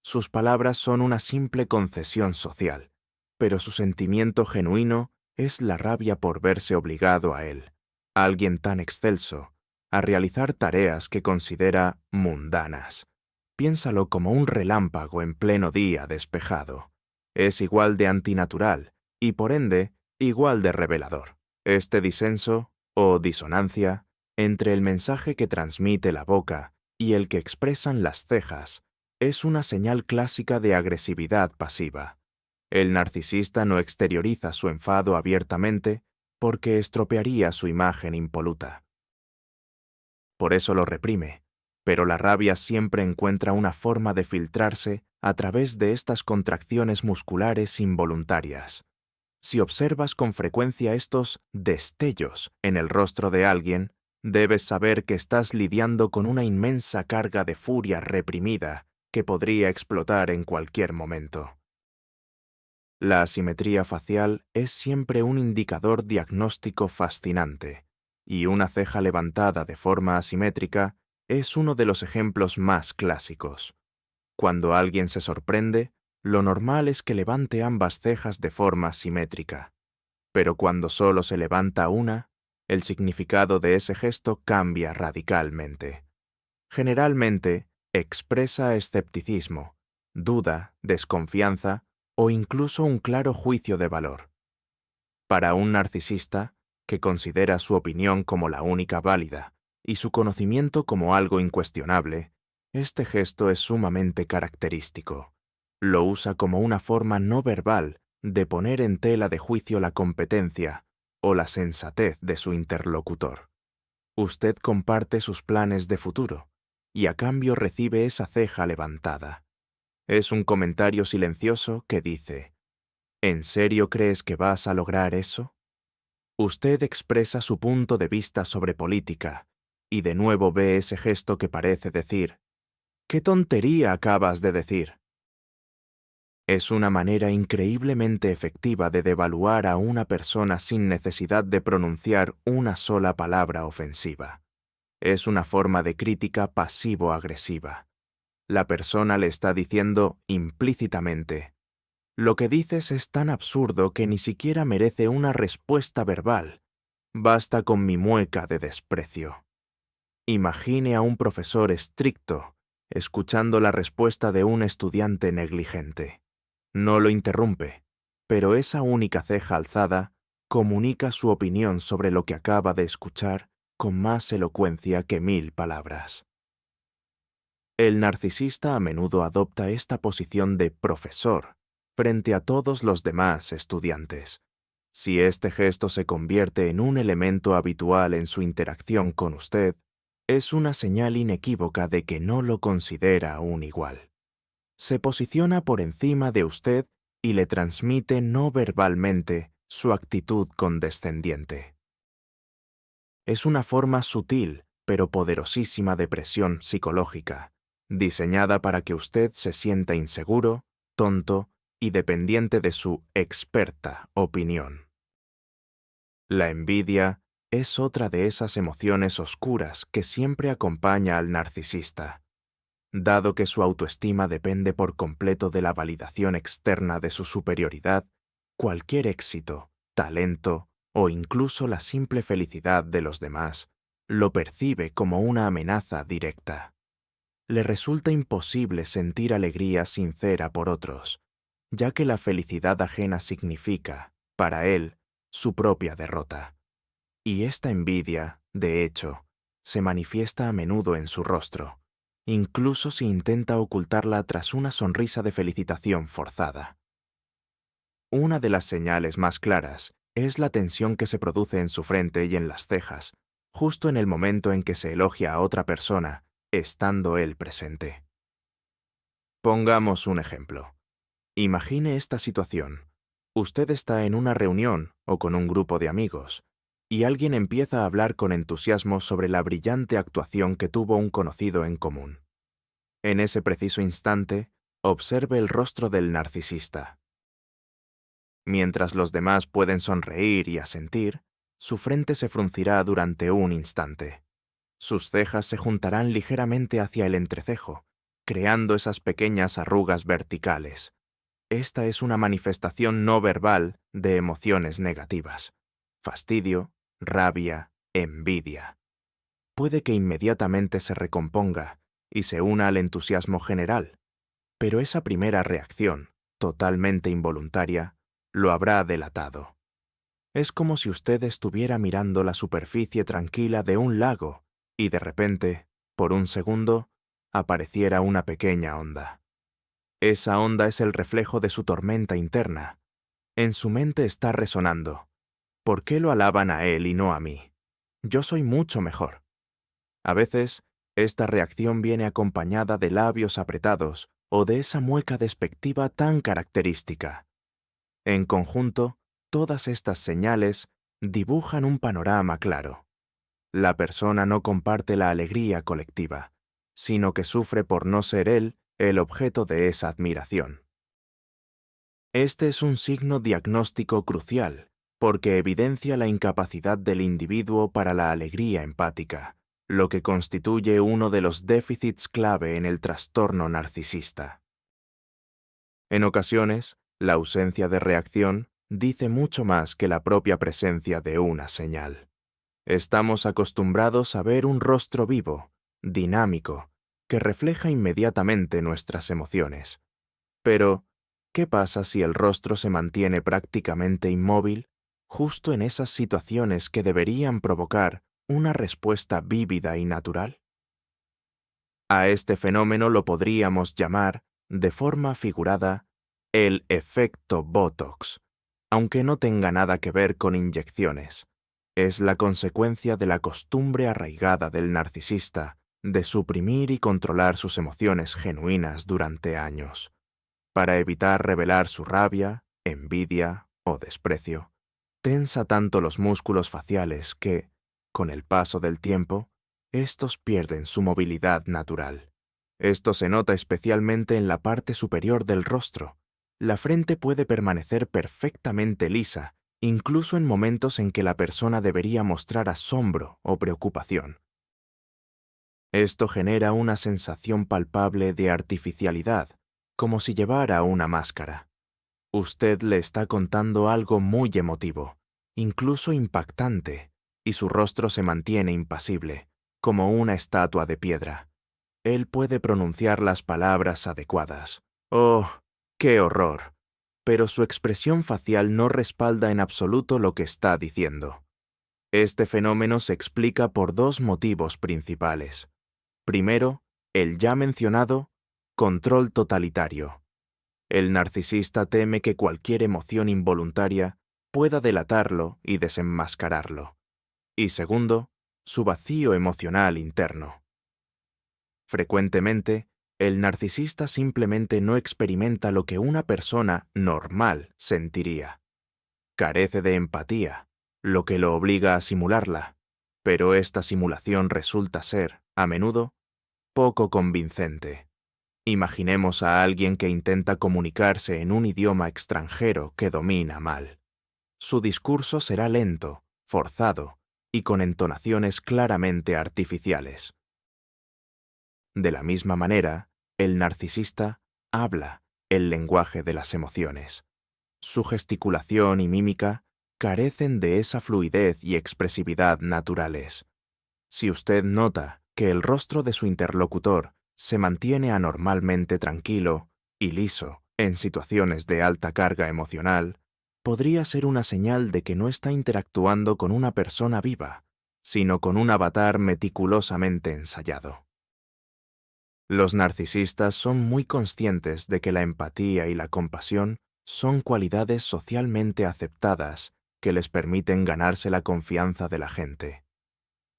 Sus palabras son una simple concesión social, pero su sentimiento genuino es la rabia por verse obligado a él, alguien tan excelso, a realizar tareas que considera mundanas. Piénsalo como un relámpago en pleno día despejado. Es igual de antinatural y, por ende, igual de revelador. Este disenso, o disonancia, entre el mensaje que transmite la boca y el que expresan las cejas, es una señal clásica de agresividad pasiva. El narcisista no exterioriza su enfado abiertamente porque estropearía su imagen impoluta. Por eso lo reprime, pero la rabia siempre encuentra una forma de filtrarse a través de estas contracciones musculares involuntarias. Si observas con frecuencia estos destellos en el rostro de alguien, debes saber que estás lidiando con una inmensa carga de furia reprimida que podría explotar en cualquier momento. La asimetría facial es siempre un indicador diagnóstico fascinante, y una ceja levantada de forma asimétrica es uno de los ejemplos más clásicos. Cuando alguien se sorprende, lo normal es que levante ambas cejas de forma simétrica. Pero cuando solo se levanta una, el significado de ese gesto cambia radicalmente. Generalmente, expresa escepticismo, duda, desconfianza o incluso un claro juicio de valor. Para un narcisista, que considera su opinión como la única válida y su conocimiento como algo incuestionable, este gesto es sumamente característico. Lo usa como una forma no verbal de poner en tela de juicio la competencia o la sensatez de su interlocutor. Usted comparte sus planes de futuro y a cambio recibe esa ceja levantada. Es un comentario silencioso que dice, ¿en serio crees que vas a lograr eso? Usted expresa su punto de vista sobre política y de nuevo ve ese gesto que parece decir, ¿qué tontería acabas de decir? Es una manera increíblemente efectiva de devaluar a una persona sin necesidad de pronunciar una sola palabra ofensiva. Es una forma de crítica pasivo-agresiva. La persona le está diciendo implícitamente, lo que dices es tan absurdo que ni siquiera merece una respuesta verbal. Basta con mi mueca de desprecio. Imagine a un profesor estricto escuchando la respuesta de un estudiante negligente. No lo interrumpe, pero esa única ceja alzada comunica su opinión sobre lo que acaba de escuchar con más elocuencia que 1000 palabras. El narcisista a menudo adopta esta posición de profesor frente a todos los demás estudiantes. Si este gesto se convierte en un elemento habitual en su interacción con usted, es una señal inequívoca de que no lo considera un igual. Se posiciona por encima de usted y le transmite no verbalmente su actitud condescendiente. Es una forma sutil pero poderosísima de presión psicológica, diseñada para que usted se sienta inseguro, tonto y dependiente de su experta opinión. La envidia es otra de esas emociones oscuras que siempre acompaña al narcisista. Dado que su autoestima depende por completo de la validación externa de su superioridad, cualquier éxito, talento o incluso la simple felicidad de los demás lo percibe como una amenaza directa. Le resulta imposible sentir alegría sincera por otros, ya que la felicidad ajena significa, para él, su propia derrota. Y esta envidia, de hecho, se manifiesta a menudo en su rostro, incluso si intenta ocultarla tras una sonrisa de felicitación forzada. Una de las señales más claras es la tensión que se produce en su frente y en las cejas, justo en el momento en que se elogia a otra persona, estando él presente. Pongamos un ejemplo. Imagine esta situación. Usted está en una reunión o con un grupo de amigos, y alguien empieza a hablar con entusiasmo sobre la brillante actuación que tuvo un conocido en común. En ese preciso instante, observe el rostro del narcisista. Mientras los demás pueden sonreír y asentir, su frente se fruncirá durante un instante. Sus cejas se juntarán ligeramente hacia el entrecejo, creando esas pequeñas arrugas verticales. Esta es una manifestación no verbal de emociones negativas: fastidio, rabia, envidia. Puede que inmediatamente se recomponga y se una al entusiasmo general, pero esa primera reacción, totalmente involuntaria, lo habrá delatado. Es como si usted estuviera mirando la superficie tranquila de un lago y de repente, por un segundo, apareciera una pequeña onda. Esa onda es el reflejo de su tormenta interna. En su mente está resonando: ¿por qué lo alaban a él y no a mí? Yo soy mucho mejor. A veces, esta reacción viene acompañada de labios apretados o de esa mueca despectiva tan característica. En conjunto, todas estas señales dibujan un panorama claro. La persona no comparte la alegría colectiva, sino que sufre por no ser él el objeto de esa admiración. Este es un signo diagnóstico crucial, porque evidencia la incapacidad del individuo para la alegría empática, lo que constituye uno de los déficits clave en el trastorno narcisista. En ocasiones, la ausencia de reacción dice mucho más que la propia presencia de una señal. Estamos acostumbrados a ver un rostro vivo, dinámico, que refleja inmediatamente nuestras emociones. Pero, ¿qué pasa si el rostro se mantiene prácticamente inmóvil, justo en esas situaciones que deberían provocar una respuesta vívida y natural? A este fenómeno lo podríamos llamar, de forma figurada, el efecto Botox, aunque no tenga nada que ver con inyecciones. Es la consecuencia de la costumbre arraigada del narcisista de suprimir y controlar sus emociones genuinas durante años. Para evitar revelar su rabia, envidia o desprecio, tensa tanto los músculos faciales que, con el paso del tiempo, estos pierden su movilidad natural. Esto se nota especialmente en la parte superior del rostro. La frente puede permanecer perfectamente lisa, incluso en momentos en que la persona debería mostrar asombro o preocupación. Esto genera una sensación palpable de artificialidad, como si llevara una máscara. Usted le está contando algo muy emotivo, incluso impactante, y su rostro se mantiene impasible, como una estatua de piedra. Él puede pronunciar las palabras adecuadas. ¡Oh, qué horror! Pero su expresión facial no respalda en absoluto lo que está diciendo. Este fenómeno se explica por dos motivos principales. Primero, el ya mencionado control totalitario. El narcisista teme que cualquier emoción involuntaria pueda delatarlo y desenmascararlo. Y segundo, su vacío emocional interno. Frecuentemente, el narcisista simplemente no experimenta lo que una persona normal sentiría. Carece de empatía, lo que lo obliga a simularla, pero esta simulación resulta ser, a menudo, poco convincente. Imaginemos a alguien que intenta comunicarse en un idioma extranjero que domina mal. Su discurso será lento, forzado y con entonaciones claramente artificiales. De la misma manera, el narcisista habla el lenguaje de las emociones. Su gesticulación y mímica carecen de esa fluidez y expresividad naturales. Si usted nota que el rostro de su interlocutor se mantiene anormalmente tranquilo y liso en situaciones de alta carga emocional, podría ser una señal de que no está interactuando con una persona viva, sino con un avatar meticulosamente ensayado. Los narcisistas son muy conscientes de que la empatía y la compasión son cualidades socialmente aceptadas que les permiten ganarse la confianza de la gente.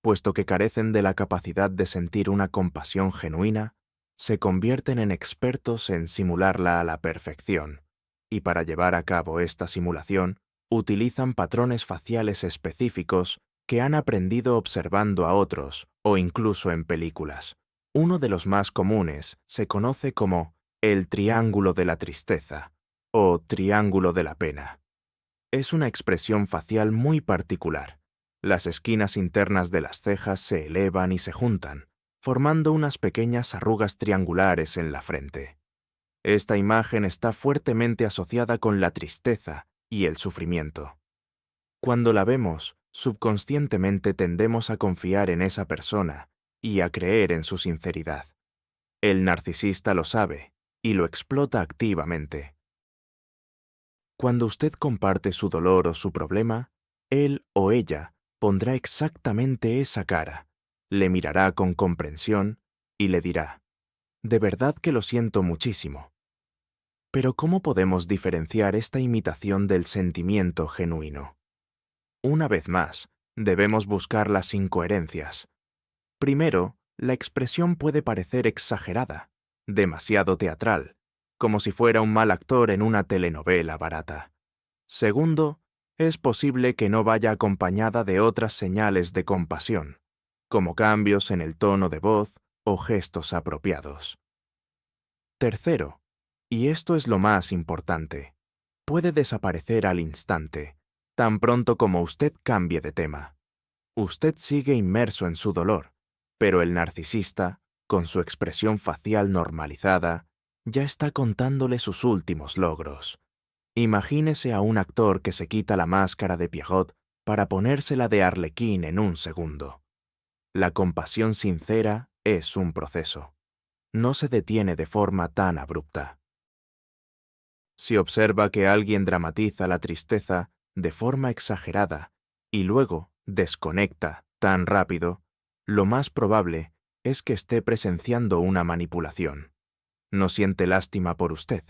Puesto que carecen de la capacidad de sentir una compasión genuina, se convierten en expertos en simularla a la perfección, y para llevar a cabo esta simulación, utilizan patrones faciales específicos que han aprendido observando a otros o incluso en películas. Uno de los más comunes se conoce como el triángulo de la tristeza o triángulo de la pena. Es una expresión facial muy particular. Las esquinas internas de las cejas se elevan y se juntan, formando unas pequeñas arrugas triangulares en la frente. Esta imagen está fuertemente asociada con la tristeza y el sufrimiento. Cuando la vemos, subconscientemente tendemos a confiar en esa persona y a creer en su sinceridad. El narcisista lo sabe y lo explota activamente. Cuando usted comparte su dolor o su problema, él o ella pondrá exactamente esa cara, le mirará con comprensión y le dirá, «De verdad que lo siento muchísimo». Pero ¿cómo podemos diferenciar esta imitación del sentimiento genuino? Una vez más, debemos buscar las incoherencias. Primero, la expresión puede parecer exagerada, demasiado teatral, como si fuera un mal actor en una telenovela barata. Segundo, es posible que no vaya acompañada de otras señales de compasión, como cambios en el tono de voz o gestos apropiados. Tercero, y esto es lo más importante, puede desaparecer al instante, tan pronto como usted cambie de tema. Usted sigue inmerso en su dolor, pero el narcisista, con su expresión facial normalizada, ya está contándole sus últimos logros. Imagínese a un actor que se quita la máscara de Pierrot para ponérsela de Arlequín en un segundo. La compasión sincera es un proceso. No se detiene de forma tan abrupta. Si observa que alguien dramatiza la tristeza de forma exagerada y luego desconecta tan rápido, lo más probable es que esté presenciando una manipulación. No siente lástima por usted.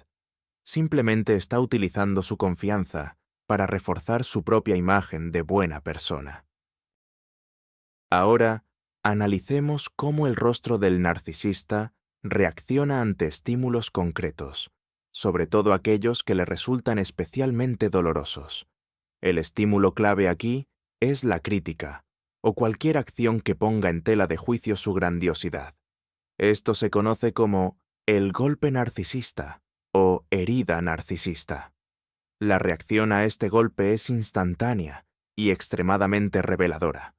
Simplemente está utilizando su confianza para reforzar su propia imagen de buena persona. Ahora, analicemos cómo el rostro del narcisista reacciona ante estímulos concretos, sobre todo aquellos que le resultan especialmente dolorosos. El estímulo clave aquí es la crítica, o cualquier acción que ponga en tela de juicio su grandiosidad. Esto se conoce como el golpe narcisista o herida narcisista. La reacción a este golpe es instantánea y extremadamente reveladora.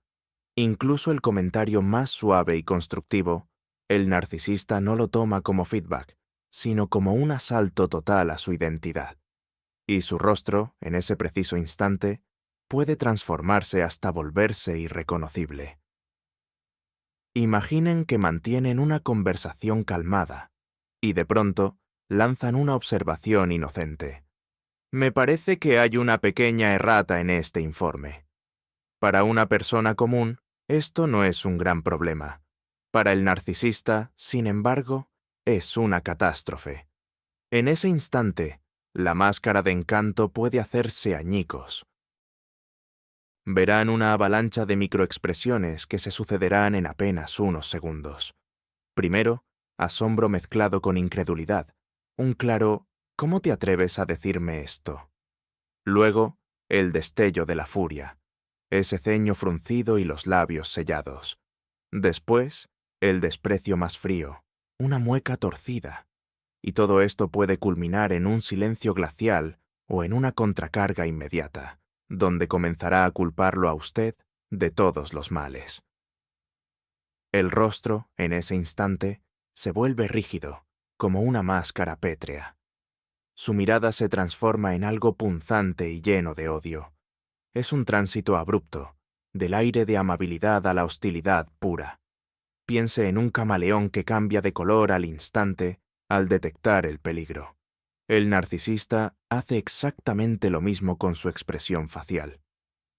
Incluso el comentario más suave y constructivo, el narcisista no lo toma como feedback, sino como un asalto total a su identidad. Y su rostro, en ese preciso instante, puede transformarse hasta volverse irreconocible. Imaginen que mantienen una conversación calmada y de pronto lanzan una observación inocente. Me parece que hay una pequeña errata en este informe. Para una persona común, esto no es un gran problema. Para el narcisista, sin embargo, es una catástrofe. En ese instante, la máscara de encanto puede hacerse añicos. Verán una avalancha de microexpresiones que se sucederán en apenas unos segundos. Primero, asombro mezclado con incredulidad, un claro «¿Cómo te atreves a decirme esto?». Luego, el destello de la furia, ese ceño fruncido y los labios sellados. Después, el desprecio más frío, una mueca torcida. Y todo esto puede culminar en un silencio glacial o en una contracarga inmediata, donde comenzará a culparlo a usted de todos los males. El rostro, en ese instante, se vuelve rígido, como una máscara pétrea. Su mirada se transforma en algo punzante y lleno de odio. Es un tránsito abrupto, del aire de amabilidad a la hostilidad pura. Piense en un camaleón que cambia de color al instante al detectar el peligro. El narcisista hace exactamente lo mismo con su expresión facial.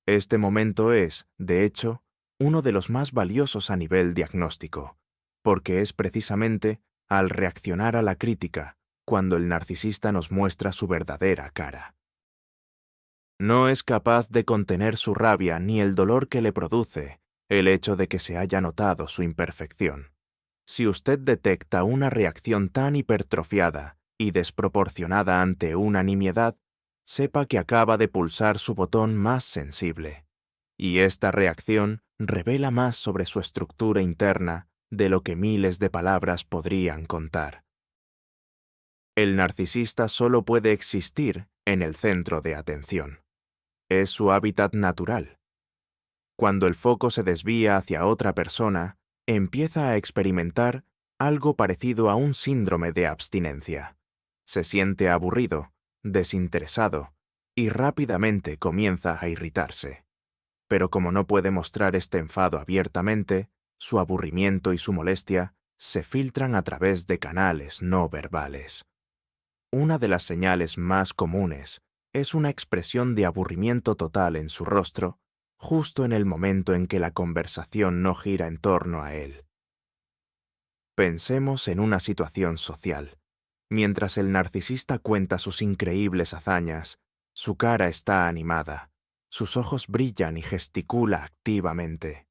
Este momento es, de hecho, uno de los más valiosos a nivel diagnóstico, porque es precisamente al reaccionar a la crítica, cuando el narcisista nos muestra su verdadera cara. No es capaz de contener su rabia ni el dolor que le produce el hecho de que se haya notado su imperfección. Si usted detecta una reacción tan hipertrofiada y desproporcionada ante una nimiedad, sepa que acaba de pulsar su botón más sensible. Y esta reacción revela más sobre su estructura interna de lo que miles de palabras podrían contar. El narcisista solo puede existir en el centro de atención. Es su hábitat natural. Cuando el foco se desvía hacia otra persona, empieza a experimentar algo parecido a un síndrome de abstinencia. Se siente aburrido, desinteresado, y rápidamente comienza a irritarse. Pero como no puede mostrar este enfado abiertamente, su aburrimiento y su molestia se filtran a través de canales no verbales. Una de las señales más comunes es una expresión de aburrimiento total en su rostro, justo en el momento en que la conversación no gira en torno a él. Pensemos en una situación social. Mientras el narcisista cuenta sus increíbles hazañas, su cara está animada, sus ojos brillan y gesticula activamente.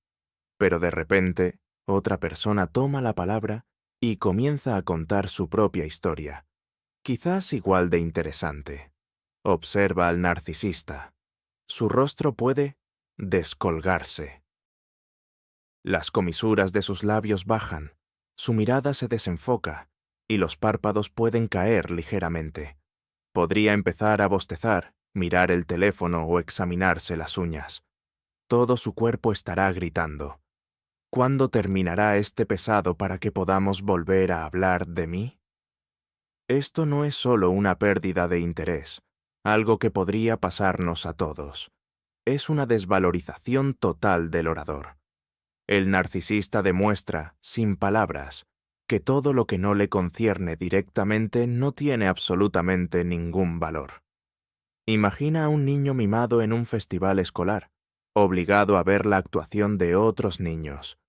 Pero de repente, otra persona toma la palabra y comienza a contar su propia historia, quizás igual de interesante. Observa al narcisista. Su rostro puede descolgarse. Las comisuras de sus labios bajan, su mirada se desenfoca y los párpados pueden caer ligeramente. Podría empezar a bostezar, mirar el teléfono o examinarse las uñas. Todo su cuerpo estará gritando. ¿Cuándo terminará este pesado para que podamos volver a hablar de mí? Esto no es solo una pérdida de interés, algo que podría pasarnos a todos. Es una desvalorización total del orador. El narcisista demuestra, sin palabras, que todo lo que no le concierne directamente no tiene absolutamente ningún valor. Imagina a un niño mimado en un festival escolar, obligado a ver la actuación de otros niños.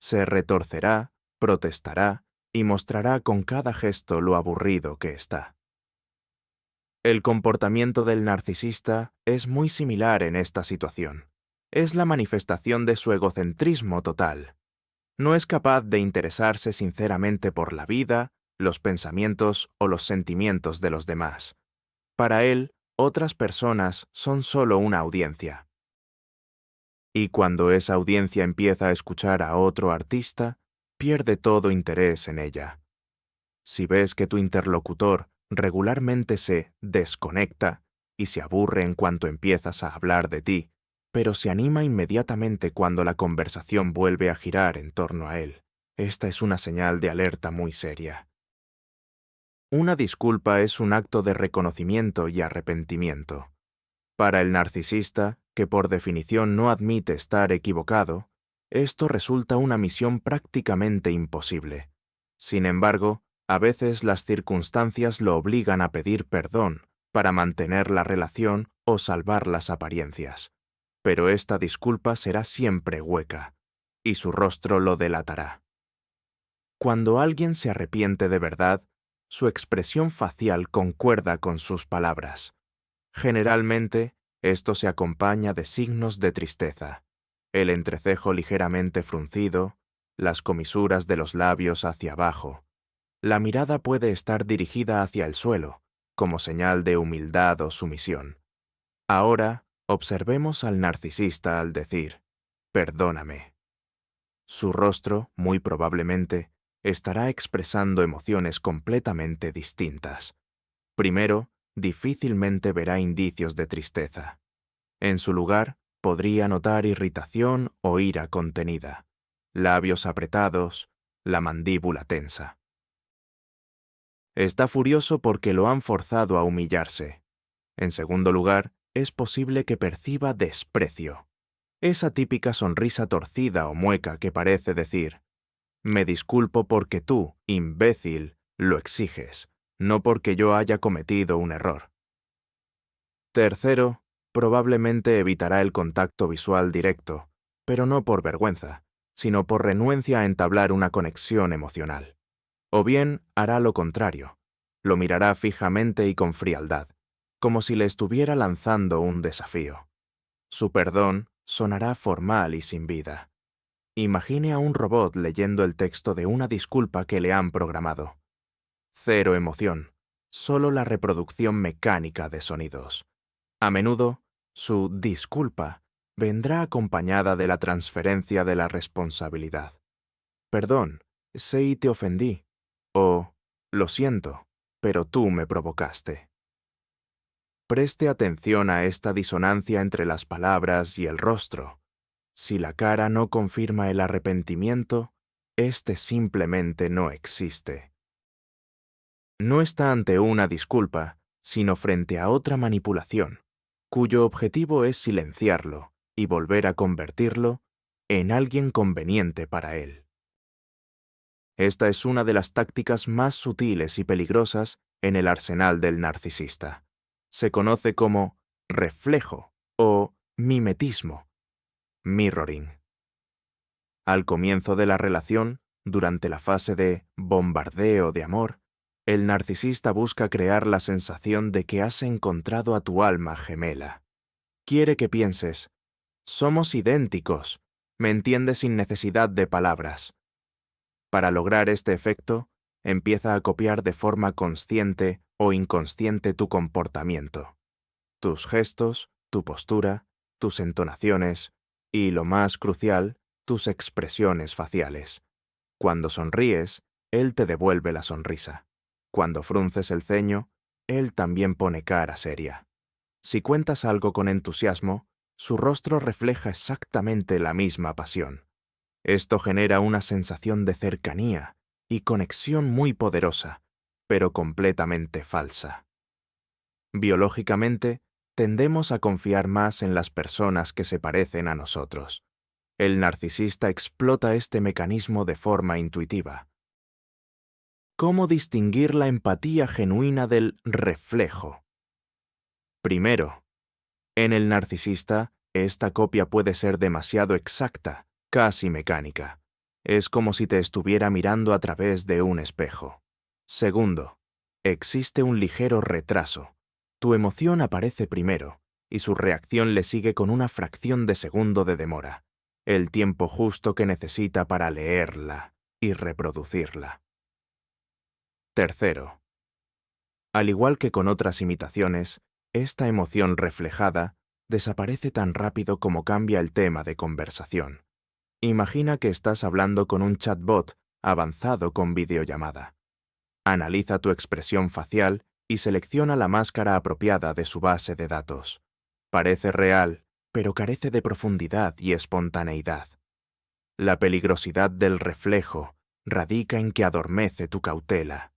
Se retorcerá, protestará y mostrará con cada gesto lo aburrido que está. El comportamiento del narcisista es muy similar en esta situación. Es la manifestación de su egocentrismo total. No es capaz de interesarse sinceramente por la vida, los pensamientos o los sentimientos de los demás. Para él, otras personas son solo una audiencia. Y cuando esa audiencia empieza a escuchar a otro artista, pierde todo interés en ella. Si ves que tu interlocutor regularmente se desconecta y se aburre en cuanto empiezas a hablar de ti, pero se anima inmediatamente cuando la conversación vuelve a girar en torno a él, esta es una señal de alerta muy seria. Una disculpa es un acto de reconocimiento y arrepentimiento. Para el narcisista, que por definición no admite estar equivocado, esto resulta una misión prácticamente imposible. Sin embargo, a veces las circunstancias lo obligan a pedir perdón para mantener la relación o salvar las apariencias. Pero esta disculpa será siempre hueca, y su rostro lo delatará. Cuando alguien se arrepiente de verdad, su expresión facial concuerda con sus palabras. Generalmente, esto se acompaña de signos de tristeza, el entrecejo ligeramente fruncido, las comisuras de los labios hacia abajo. La mirada puede estar dirigida hacia el suelo, como señal de humildad o sumisión. Ahora, observemos al narcisista al decir, «Perdóname». Su rostro, muy probablemente, estará expresando emociones completamente distintas. Primero, difícilmente verá indicios de tristeza. En su lugar, podría notar irritación o ira contenida, labios apretados, la mandíbula tensa. Está furioso porque lo han forzado a humillarse. En segundo lugar, es posible que perciba desprecio. Esa típica sonrisa torcida o mueca que parece decir, «Me disculpo porque tú, imbécil, lo exiges, no porque yo haya cometido un error». Tercero, probablemente evitará el contacto visual directo, pero no por vergüenza, sino por renuencia a entablar una conexión emocional. O bien hará lo contrario, lo mirará fijamente y con frialdad, como si le estuviera lanzando un desafío. Su perdón sonará formal y sin vida. Imagine a un robot leyendo el texto de una disculpa que le han programado. Cero emoción, solo la reproducción mecánica de sonidos. A menudo, su disculpa vendrá acompañada de la transferencia de la responsabilidad. Perdón, sé y te ofendí. O, lo siento, pero tú me provocaste. Preste atención a esta disonancia entre las palabras y el rostro. Si la cara no confirma el arrepentimiento, este simplemente no existe. No está ante una disculpa, sino frente a otra manipulación, cuyo objetivo es silenciarlo y volver a convertirlo en alguien conveniente para él. Esta es una de las tácticas más sutiles y peligrosas en el arsenal del narcisista. Se conoce como reflejo o mimetismo, mirroring. Al comienzo de la relación, durante la fase de bombardeo de amor, el narcisista busca crear la sensación de que has encontrado a tu alma gemela. Quiere que pienses, somos idénticos, me entiendes sin necesidad de palabras. Para lograr este efecto, empieza a copiar de forma consciente o inconsciente tu comportamiento, tus gestos, tu postura, tus entonaciones y, lo más crucial, tus expresiones faciales. Cuando sonríes, él te devuelve la sonrisa. Cuando frunces el ceño, él también pone cara seria. Si cuentas algo con entusiasmo, su rostro refleja exactamente la misma pasión. Esto genera una sensación de cercanía y conexión muy poderosa, pero completamente falsa. Biológicamente, tendemos a confiar más en las personas que se parecen a nosotros. El narcisista explota este mecanismo de forma intuitiva. ¿Cómo distinguir la empatía genuina del reflejo? Primero, en el narcisista, esta copia puede ser demasiado exacta, casi mecánica. Es como si te estuviera mirando a través de un espejo. Segundo, existe un ligero retraso. Tu emoción aparece primero, y su reacción le sigue con una fracción de segundo de demora, el tiempo justo que necesita para leerla y reproducirla. Tercero, al igual que con otras imitaciones, esta emoción reflejada desaparece tan rápido como cambia el tema de conversación. Imagina que estás hablando con un chatbot avanzado con videollamada. Analiza tu expresión facial y selecciona la máscara apropiada de su base de datos. Parece real, pero carece de profundidad y espontaneidad. La peligrosidad del reflejo radica en que adormece tu cautela.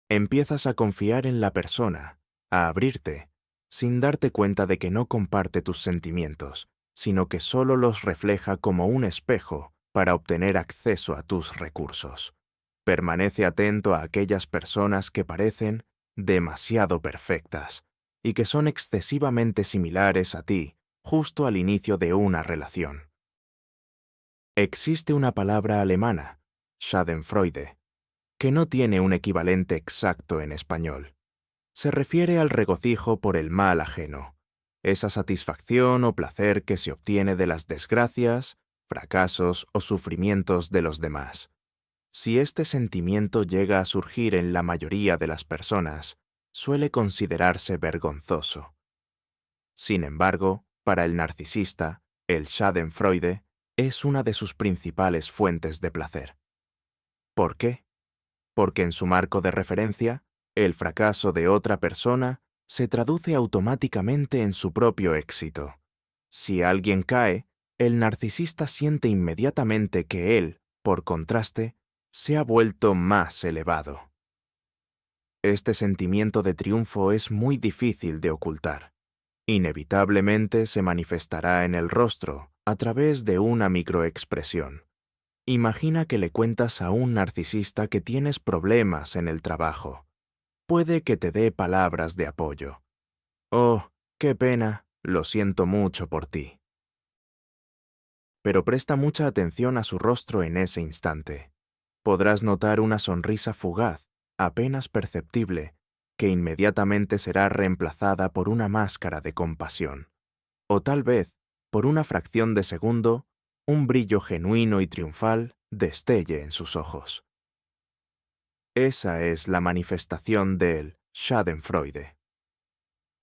Empiezas a confiar en la persona, a abrirte, sin darte cuenta de que no comparte tus sentimientos, sino que solo los refleja como un espejo para obtener acceso a tus recursos. Permanece atento a aquellas personas que parecen demasiado perfectas y que son excesivamente similares a ti justo al inicio de una relación. Existe una palabra alemana, Schadenfreude, que no tiene un equivalente exacto en español. Se refiere al regocijo por el mal ajeno, esa satisfacción o placer que se obtiene de las desgracias, fracasos o sufrimientos de los demás. Si este sentimiento llega a surgir en la mayoría de las personas, suele considerarse vergonzoso. Sin embargo, para el narcisista, el Schadenfreude es una de sus principales fuentes de placer. ¿Por qué? Porque en su marco de referencia, el fracaso de otra persona se traduce automáticamente en su propio éxito. Si alguien cae, el narcisista siente inmediatamente que él, por contraste, se ha vuelto más elevado. Este sentimiento de triunfo es muy difícil de ocultar. Inevitablemente se manifestará en el rostro a través de una microexpresión. Imagina que le cuentas a un narcisista que tienes problemas en el trabajo. Puede que te dé palabras de apoyo. Oh, qué pena, lo siento mucho por ti. Pero presta mucha atención a su rostro en ese instante. Podrás notar una sonrisa fugaz, apenas perceptible, que inmediatamente será reemplazada por una máscara de compasión. O tal vez, por una fracción de segundo, un brillo genuino y triunfal destelle en sus ojos. Esa es la manifestación del Schadenfreude.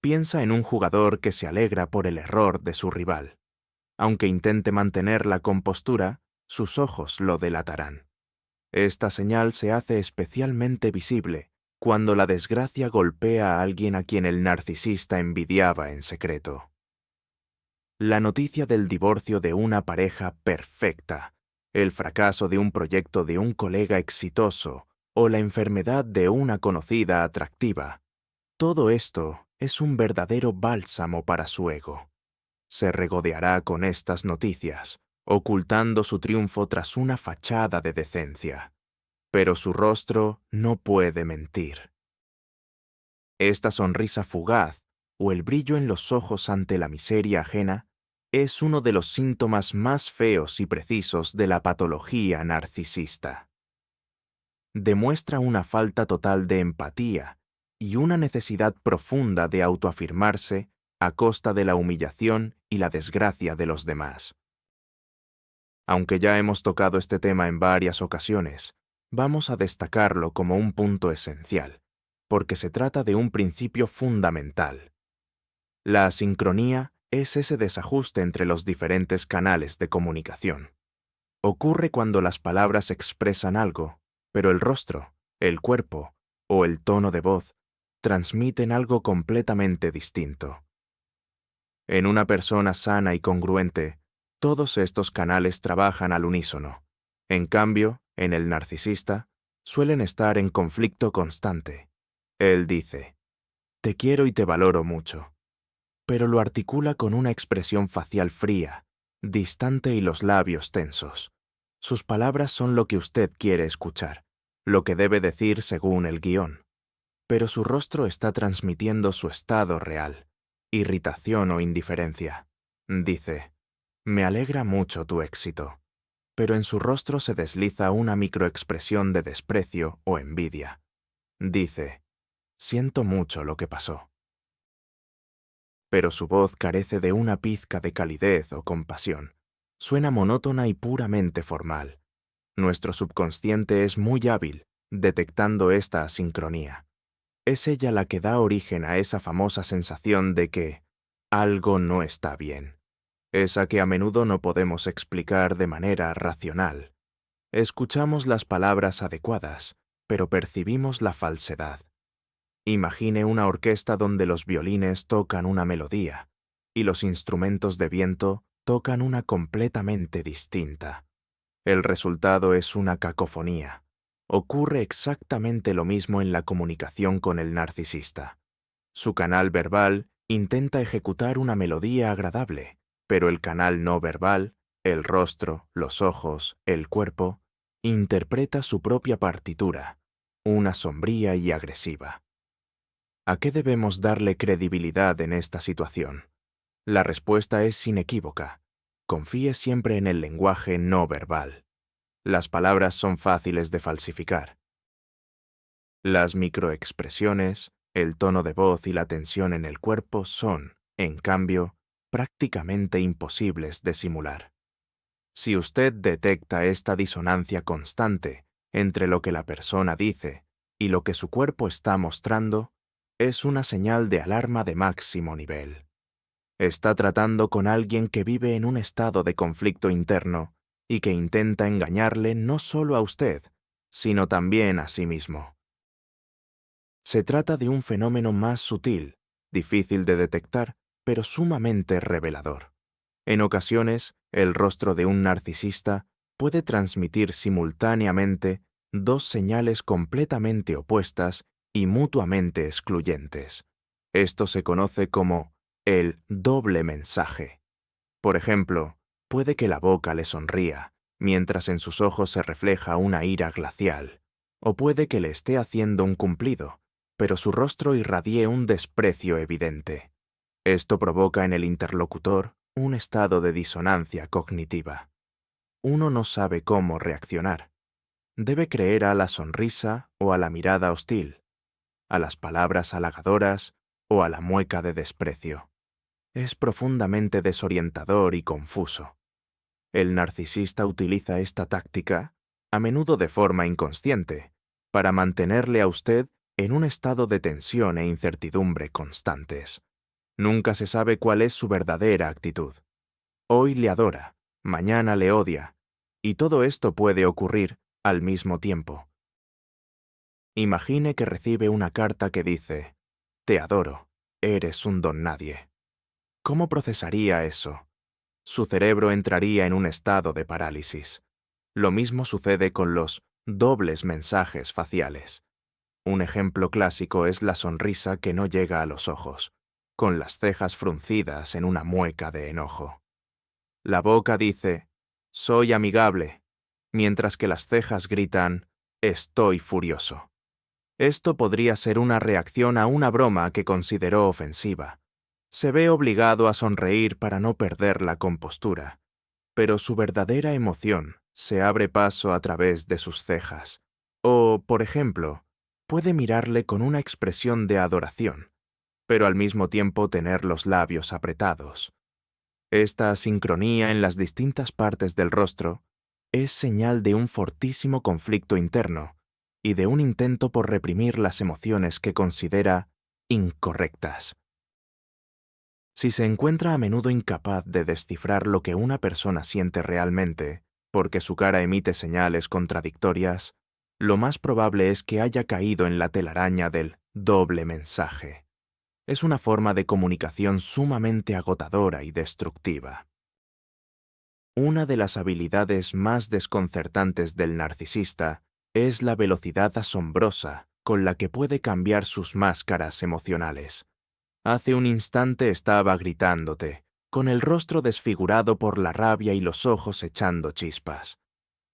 Piensa en un jugador que se alegra por el error de su rival. Aunque intente mantener la compostura, sus ojos lo delatarán. Esta señal se hace especialmente visible cuando la desgracia golpea a alguien a quien el narcisista envidiaba en secreto. La noticia del divorcio de una pareja perfecta, el fracaso de un proyecto de un colega exitoso o la enfermedad de una conocida atractiva, todo esto es un verdadero bálsamo para su ego. Se regodeará con estas noticias, ocultando su triunfo tras una fachada de decencia. Pero su rostro no puede mentir. Esta sonrisa fugaz o el brillo en los ojos ante la miseria ajena es uno de los síntomas más feos y precisos de la patología narcisista. Demuestra una falta total de empatía y una necesidad profunda de autoafirmarse a costa de la humillación y la desgracia de los demás. Aunque ya hemos tocado este tema en varias ocasiones, vamos a destacarlo como un punto esencial, porque se trata de un principio fundamental. La asincronía es ese desajuste entre los diferentes canales de comunicación. Ocurre cuando las palabras expresan algo, pero el rostro, el cuerpo o el tono de voz transmiten algo completamente distinto. En una persona sana y congruente, todos estos canales trabajan al unísono. En cambio, en el narcisista, suelen estar en conflicto constante. Él dice, «Te quiero y te valoro mucho», pero lo articula con una expresión facial fría, distante y los labios tensos. Sus palabras son lo que usted quiere escuchar, lo que debe decir según el guión. Pero su rostro está transmitiendo su estado real, irritación o indiferencia. Dice, «Me alegra mucho tu éxito», pero en su rostro se desliza una microexpresión de desprecio o envidia. Dice, «Siento mucho lo que pasó». Pero su voz carece de una pizca de calidez o compasión. Suena monótona y puramente formal. Nuestro subconsciente es muy hábil detectando esta asincronía. Es ella la que da origen a esa famosa sensación de que algo no está bien, esa que a menudo no podemos explicar de manera racional. Escuchamos las palabras adecuadas, pero percibimos la falsedad. Imagine una orquesta donde los violines tocan una melodía y los instrumentos de viento tocan una completamente distinta. El resultado es una cacofonía. Ocurre exactamente lo mismo en la comunicación con el narcisista. Su canal verbal intenta ejecutar una melodía agradable, pero el canal no verbal, el rostro, los ojos, el cuerpo, interpreta su propia partitura, una sombría y agresiva. ¿A qué debemos darle credibilidad en esta situación? La respuesta es inequívoca. Confíe siempre en el lenguaje no verbal. Las palabras son fáciles de falsificar. Las microexpresiones, el tono de voz y la tensión en el cuerpo son, en cambio, prácticamente imposibles de simular. Si usted detecta esta disonancia constante entre lo que la persona dice y lo que su cuerpo está mostrando, es una señal de alarma de máximo nivel. Está tratando con alguien que vive en un estado de conflicto interno y que intenta engañarle no solo a usted, sino también a sí mismo. Se trata de un fenómeno más sutil, difícil de detectar, pero sumamente revelador. En ocasiones, el rostro de un narcisista puede transmitir simultáneamente dos señales completamente opuestas y mutuamente excluyentes. Esto se conoce como el doble mensaje. Por ejemplo, puede que la boca le sonría, mientras en sus ojos se refleja una ira glacial, o puede que le esté haciendo un cumplido, pero su rostro irradie un desprecio evidente. Esto provoca en el interlocutor un estado de disonancia cognitiva. Uno no sabe cómo reaccionar. debe creer a la sonrisa o a la mirada hostil, a las palabras halagadoras o a la mueca de desprecio. Es profundamente desorientador y confuso. El narcisista utiliza esta táctica, a menudo de forma inconsciente, para mantenerle a usted en un estado de tensión e incertidumbre constantes. Nunca se sabe cuál es su verdadera actitud. Hoy le adora, mañana le odia, y todo esto puede ocurrir al mismo tiempo. Imagine que recibe una carta que dice: «Te adoro, eres un don nadie». ¿Cómo procesaría eso? Su cerebro entraría en un estado de parálisis. Lo mismo sucede con los dobles mensajes faciales. Un ejemplo clásico es la sonrisa que no llega a los ojos, con las cejas fruncidas en una mueca de enojo. La boca dice: «Soy amigable», mientras que las cejas gritan: «Estoy furioso». Esto podría ser una reacción a una broma que consideró ofensiva. Se ve obligado a sonreír para no perder la compostura, pero su verdadera emoción se abre paso a través de sus cejas. O, por ejemplo, puede mirarle con una expresión de adoración, pero al mismo tiempo tener los labios apretados. Esta asincronía en las distintas partes del rostro es señal de un fortísimo conflicto interno y de un intento por reprimir las emociones que considera incorrectas. Si se encuentra a menudo incapaz de descifrar lo que una persona siente realmente, porque su cara emite señales contradictorias, lo más probable es que haya caído en la telaraña del doble mensaje. Es una forma de comunicación sumamente agotadora y destructiva. Una de las habilidades más desconcertantes del narcisista es la velocidad asombrosa con la que puede cambiar sus máscaras emocionales. Hace un instante estaba gritándote, con el rostro desfigurado por la rabia y los ojos echando chispas.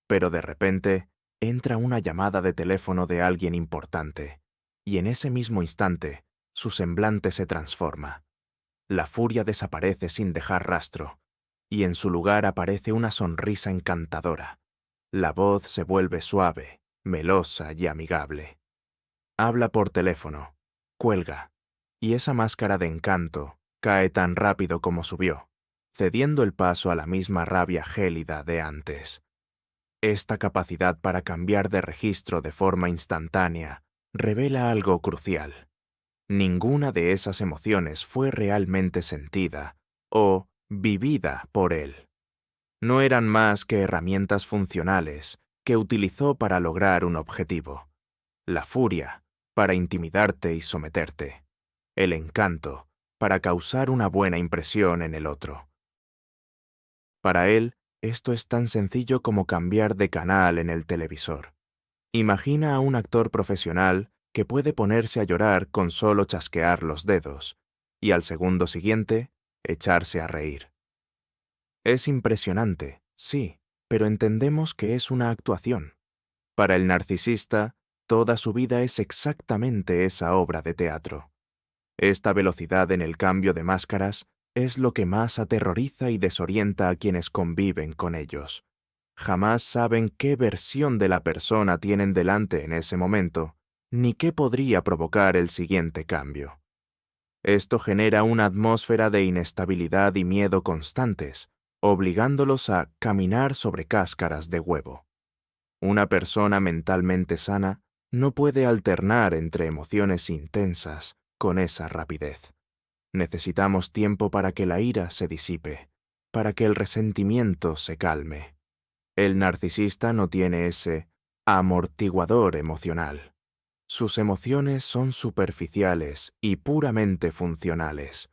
Pero de repente entra una llamada de teléfono de alguien importante, y en ese mismo instante su semblante se transforma. La furia desaparece sin dejar rastro, y en su lugar aparece una sonrisa encantadora. La voz se vuelve suave, melosa y amigable. Habla por teléfono, cuelga, y esa máscara de encanto cae tan rápido como subió, cediendo el paso a la misma rabia gélida de antes. Esta capacidad para cambiar de registro de forma instantánea revela algo crucial. Ninguna de esas emociones fue realmente sentida o vivida por él. No eran más que herramientas funcionales que utilizó para lograr un objetivo. La furia, para intimidarte y someterte. El encanto, para causar una buena impresión en el otro. Para él, esto es tan sencillo como cambiar de canal en el televisor. Imagina a un actor profesional que puede ponerse a llorar con solo chasquear los dedos, y al segundo siguiente, echarse a reír. Es impresionante, sí, pero entendemos que es una actuación. Para el narcisista, toda su vida es exactamente esa obra de teatro. Esta velocidad en el cambio de máscaras es lo que más aterroriza y desorienta a quienes conviven con ellos. Jamás saben qué versión de la persona tienen delante en ese momento, ni qué podría provocar el siguiente cambio. Esto genera una atmósfera de inestabilidad y miedo constantes, obligándolos a caminar sobre cáscaras de huevo. Una persona mentalmente sana no puede alternar entre emociones intensas con esa rapidez. Necesitamos tiempo para que la ira se disipe, para que el resentimiento se calme. El narcisista no tiene ese amortiguador emocional. Sus emociones son superficiales y puramente funcionales.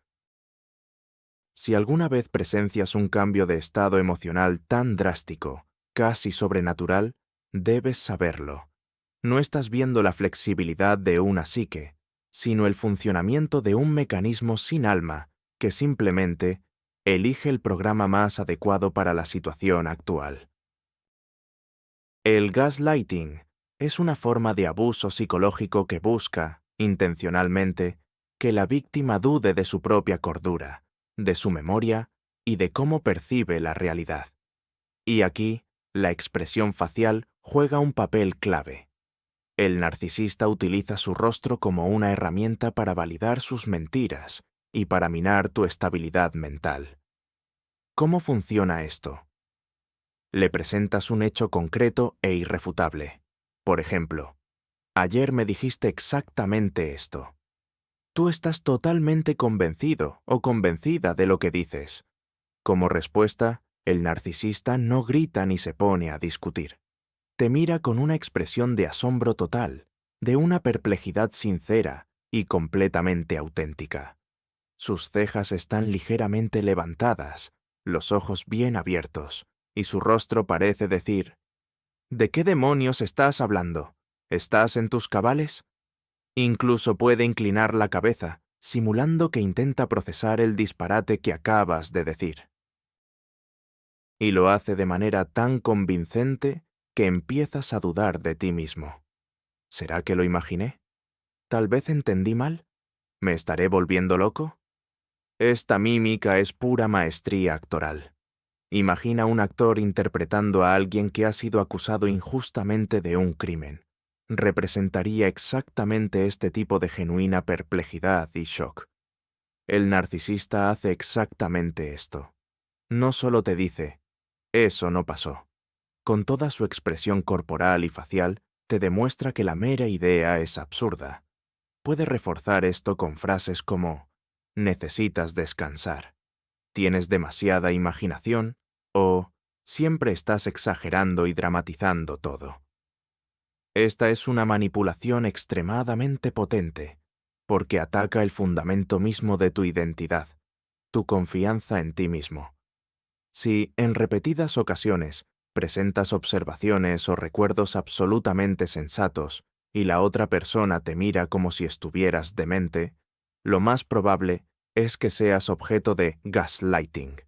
Si alguna vez presencias un cambio de estado emocional tan drástico, casi sobrenatural, debes saberlo. No estás viendo la flexibilidad de una psique, sino el funcionamiento de un mecanismo sin alma que simplemente elige el programa más adecuado para la situación actual. El gaslighting es una forma de abuso psicológico que busca, intencionalmente, que la víctima dude de su propia cordura, de su memoria y de cómo percibe la realidad. Y aquí, la expresión facial juega un papel clave. El narcisista utiliza su rostro como una herramienta para validar sus mentiras y para minar tu estabilidad mental. ¿Cómo funciona esto? Le presentas un hecho concreto e irrefutable. Por ejemplo, ayer me dijiste exactamente esto. Tú estás totalmente convencido o convencida de lo que dices. Como respuesta, el narcisista no grita ni se pone a discutir. Te mira con una expresión de asombro total, de una perplejidad sincera y completamente auténtica. Sus cejas están ligeramente levantadas, los ojos bien abiertos, y su rostro parece decir: ¿de qué demonios estás hablando? ¿Estás en tus cabales? Incluso puede inclinar la cabeza, simulando que intenta procesar el disparate que acabas de decir. Y lo hace de manera tan convincente que empiezas a dudar de ti mismo. ¿Será que lo imaginé? ¿Tal vez entendí mal? ¿Me estaré volviendo loco? Esta mímica es pura maestría actoral. Imagina un actor interpretando a alguien que ha sido acusado injustamente de un crimen. Representaría exactamente este tipo de genuina perplejidad y shock. El narcisista hace exactamente esto. No solo te dice: eso no pasó. Con toda su expresión corporal y facial, te demuestra que la mera idea es absurda. Puede reforzar esto con frases como: necesitas descansar, tienes demasiada imaginación, o siempre estás exagerando y dramatizando todo. Esta es una manipulación extremadamente potente, porque ataca el fundamento mismo de tu identidad, tu confianza en ti mismo. Si, en repetidas ocasiones, presentas observaciones o recuerdos absolutamente sensatos y la otra persona te mira como si estuvieras demente, lo más probable es que seas objeto de gaslighting.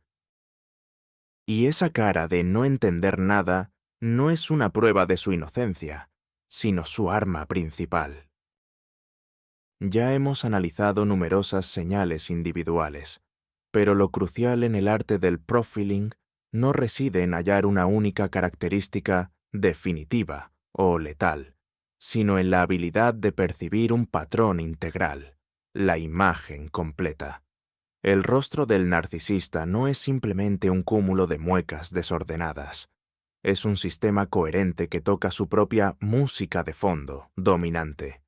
Y esa cara de no entender nada no es una prueba de su inocencia, sino su arma principal. Ya hemos analizado numerosas señales individuales, pero lo crucial en el arte del profiling no reside en hallar una única característica definitiva o letal, sino en la habilidad de percibir un patrón integral, la imagen completa. El rostro del narcisista no es simplemente un cúmulo de muecas desordenadas. Es un sistema coherente que toca su propia música de fondo dominante.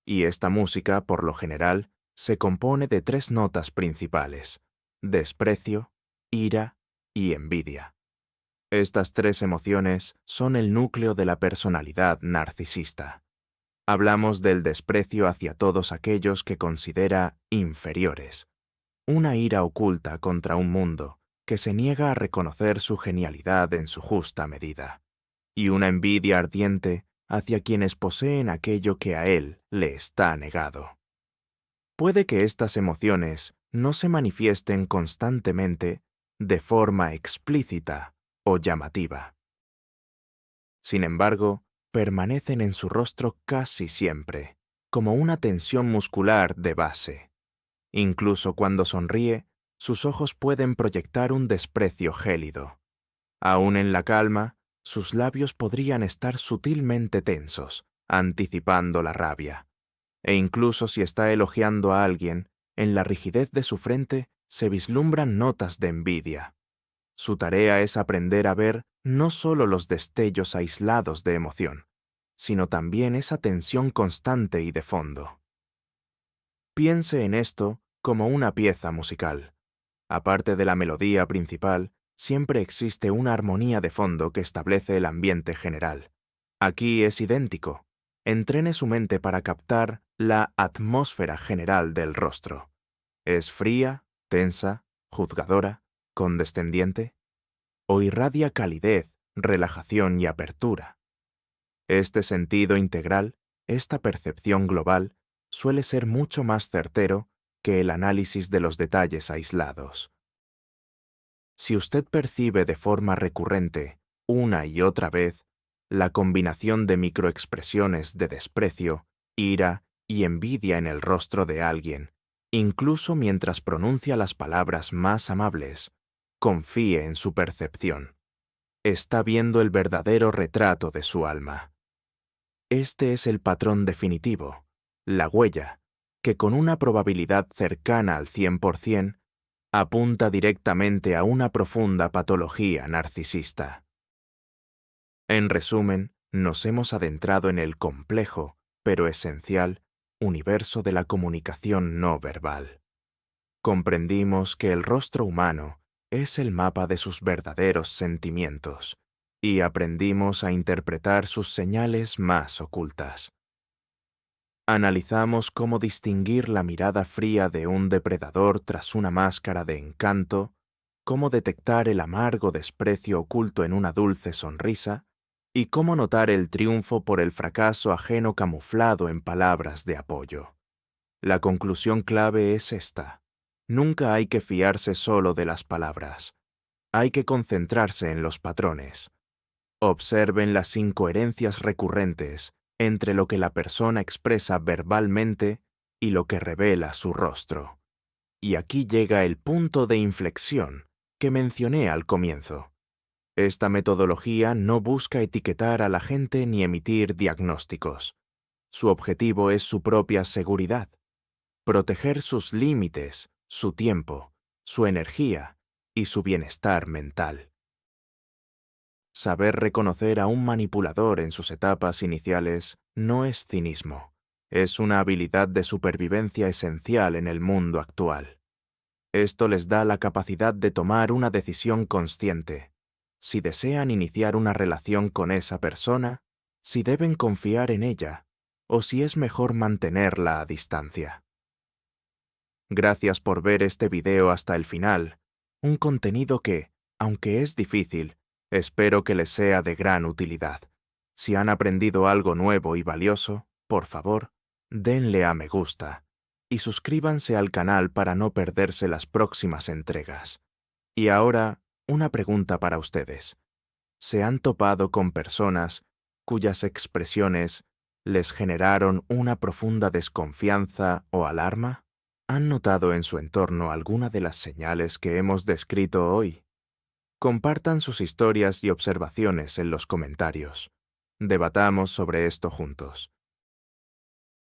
Y esta música, por lo general, se compone de 3 notas principales: desprecio, ira y envidia. Estas 3 emociones son el núcleo de la personalidad narcisista. Hablamos del desprecio hacia todos aquellos que considera inferiores, una ira oculta contra un mundo que se niega a reconocer su genialidad en su justa medida, y una envidia ardiente hacia quienes poseen aquello que a él le está negado. Puede que estas emociones no se manifiesten constantemente de forma explícita o llamativa. Sin embargo, permanecen en su rostro casi siempre, como una tensión muscular de base. Incluso cuando sonríe, sus ojos pueden proyectar un desprecio gélido. Aún en la calma, sus labios podrían estar sutilmente tensos, anticipando la rabia. E incluso si está elogiando a alguien, en la rigidez de su frente se vislumbran notas de envidia. Su tarea es aprender a ver no solo los destellos aislados de emoción, sino también esa tensión constante y de fondo. Piense en esto como una pieza musical. Aparte de la melodía principal, siempre existe una armonía de fondo que establece el ambiente general. Aquí es idéntico. Entrene su mente para captar la atmósfera general del rostro. ¿Es fría, tensa, juzgadora, condescendiente? ¿O irradia calidez, relajación y apertura? Este sentido integral, esta percepción global, suele ser mucho más certero que el análisis de los detalles aislados. Si usted percibe de forma recurrente, una y otra vez, la combinación de microexpresiones de desprecio, ira y envidia en el rostro de alguien, incluso mientras pronuncia las palabras más amables, confíe en su percepción. está viendo el verdadero retrato de su alma. Este es el patrón definitivo, la huella, que con una probabilidad cercana al 100%, apunta directamente a una profunda patología narcisista. En resumen, nos hemos adentrado en el complejo, pero esencial, universo de la comunicación no verbal. Comprendimos que el rostro humano es el mapa de sus verdaderos sentimientos, y aprendimos a interpretar sus señales más ocultas. Analizamos cómo distinguir la mirada fría de un depredador tras una máscara de encanto, cómo detectar el amargo desprecio oculto en una dulce sonrisa, y cómo notar el triunfo por el fracaso ajeno camuflado en palabras de apoyo. La conclusión clave es esta: nunca hay que fiarse solo de las palabras. Hay que concentrarse en los patrones. Observen las incoherencias recurrentes entre lo que la persona expresa verbalmente y lo que revela su rostro. Y aquí llega el punto de inflexión que mencioné al comienzo. Esta metodología no busca etiquetar a la gente ni emitir diagnósticos. Su objetivo es su propia seguridad, proteger sus límites, su tiempo, su energía y su bienestar mental. Saber reconocer a un manipulador en sus etapas iniciales no es cinismo, es una habilidad de supervivencia esencial en el mundo actual. Esto les da la capacidad de tomar una decisión consciente, si desean iniciar una relación con esa persona, si deben confiar en ella, o si es mejor mantenerla a distancia. Gracias por ver este video hasta el final, un contenido que, aunque es difícil, espero que les sea de gran utilidad. Si han aprendido algo nuevo y valioso, por favor, denle a me gusta y suscríbanse al canal para no perderse las próximas entregas. Y ahora, una pregunta para ustedes. ¿Se han topado con personas cuyas expresiones les generaron una profunda desconfianza o alarma? ¿Han notado en su entorno alguna de las señales que hemos descrito hoy? Compartan sus historias y observaciones en los comentarios. Debatamos sobre esto juntos.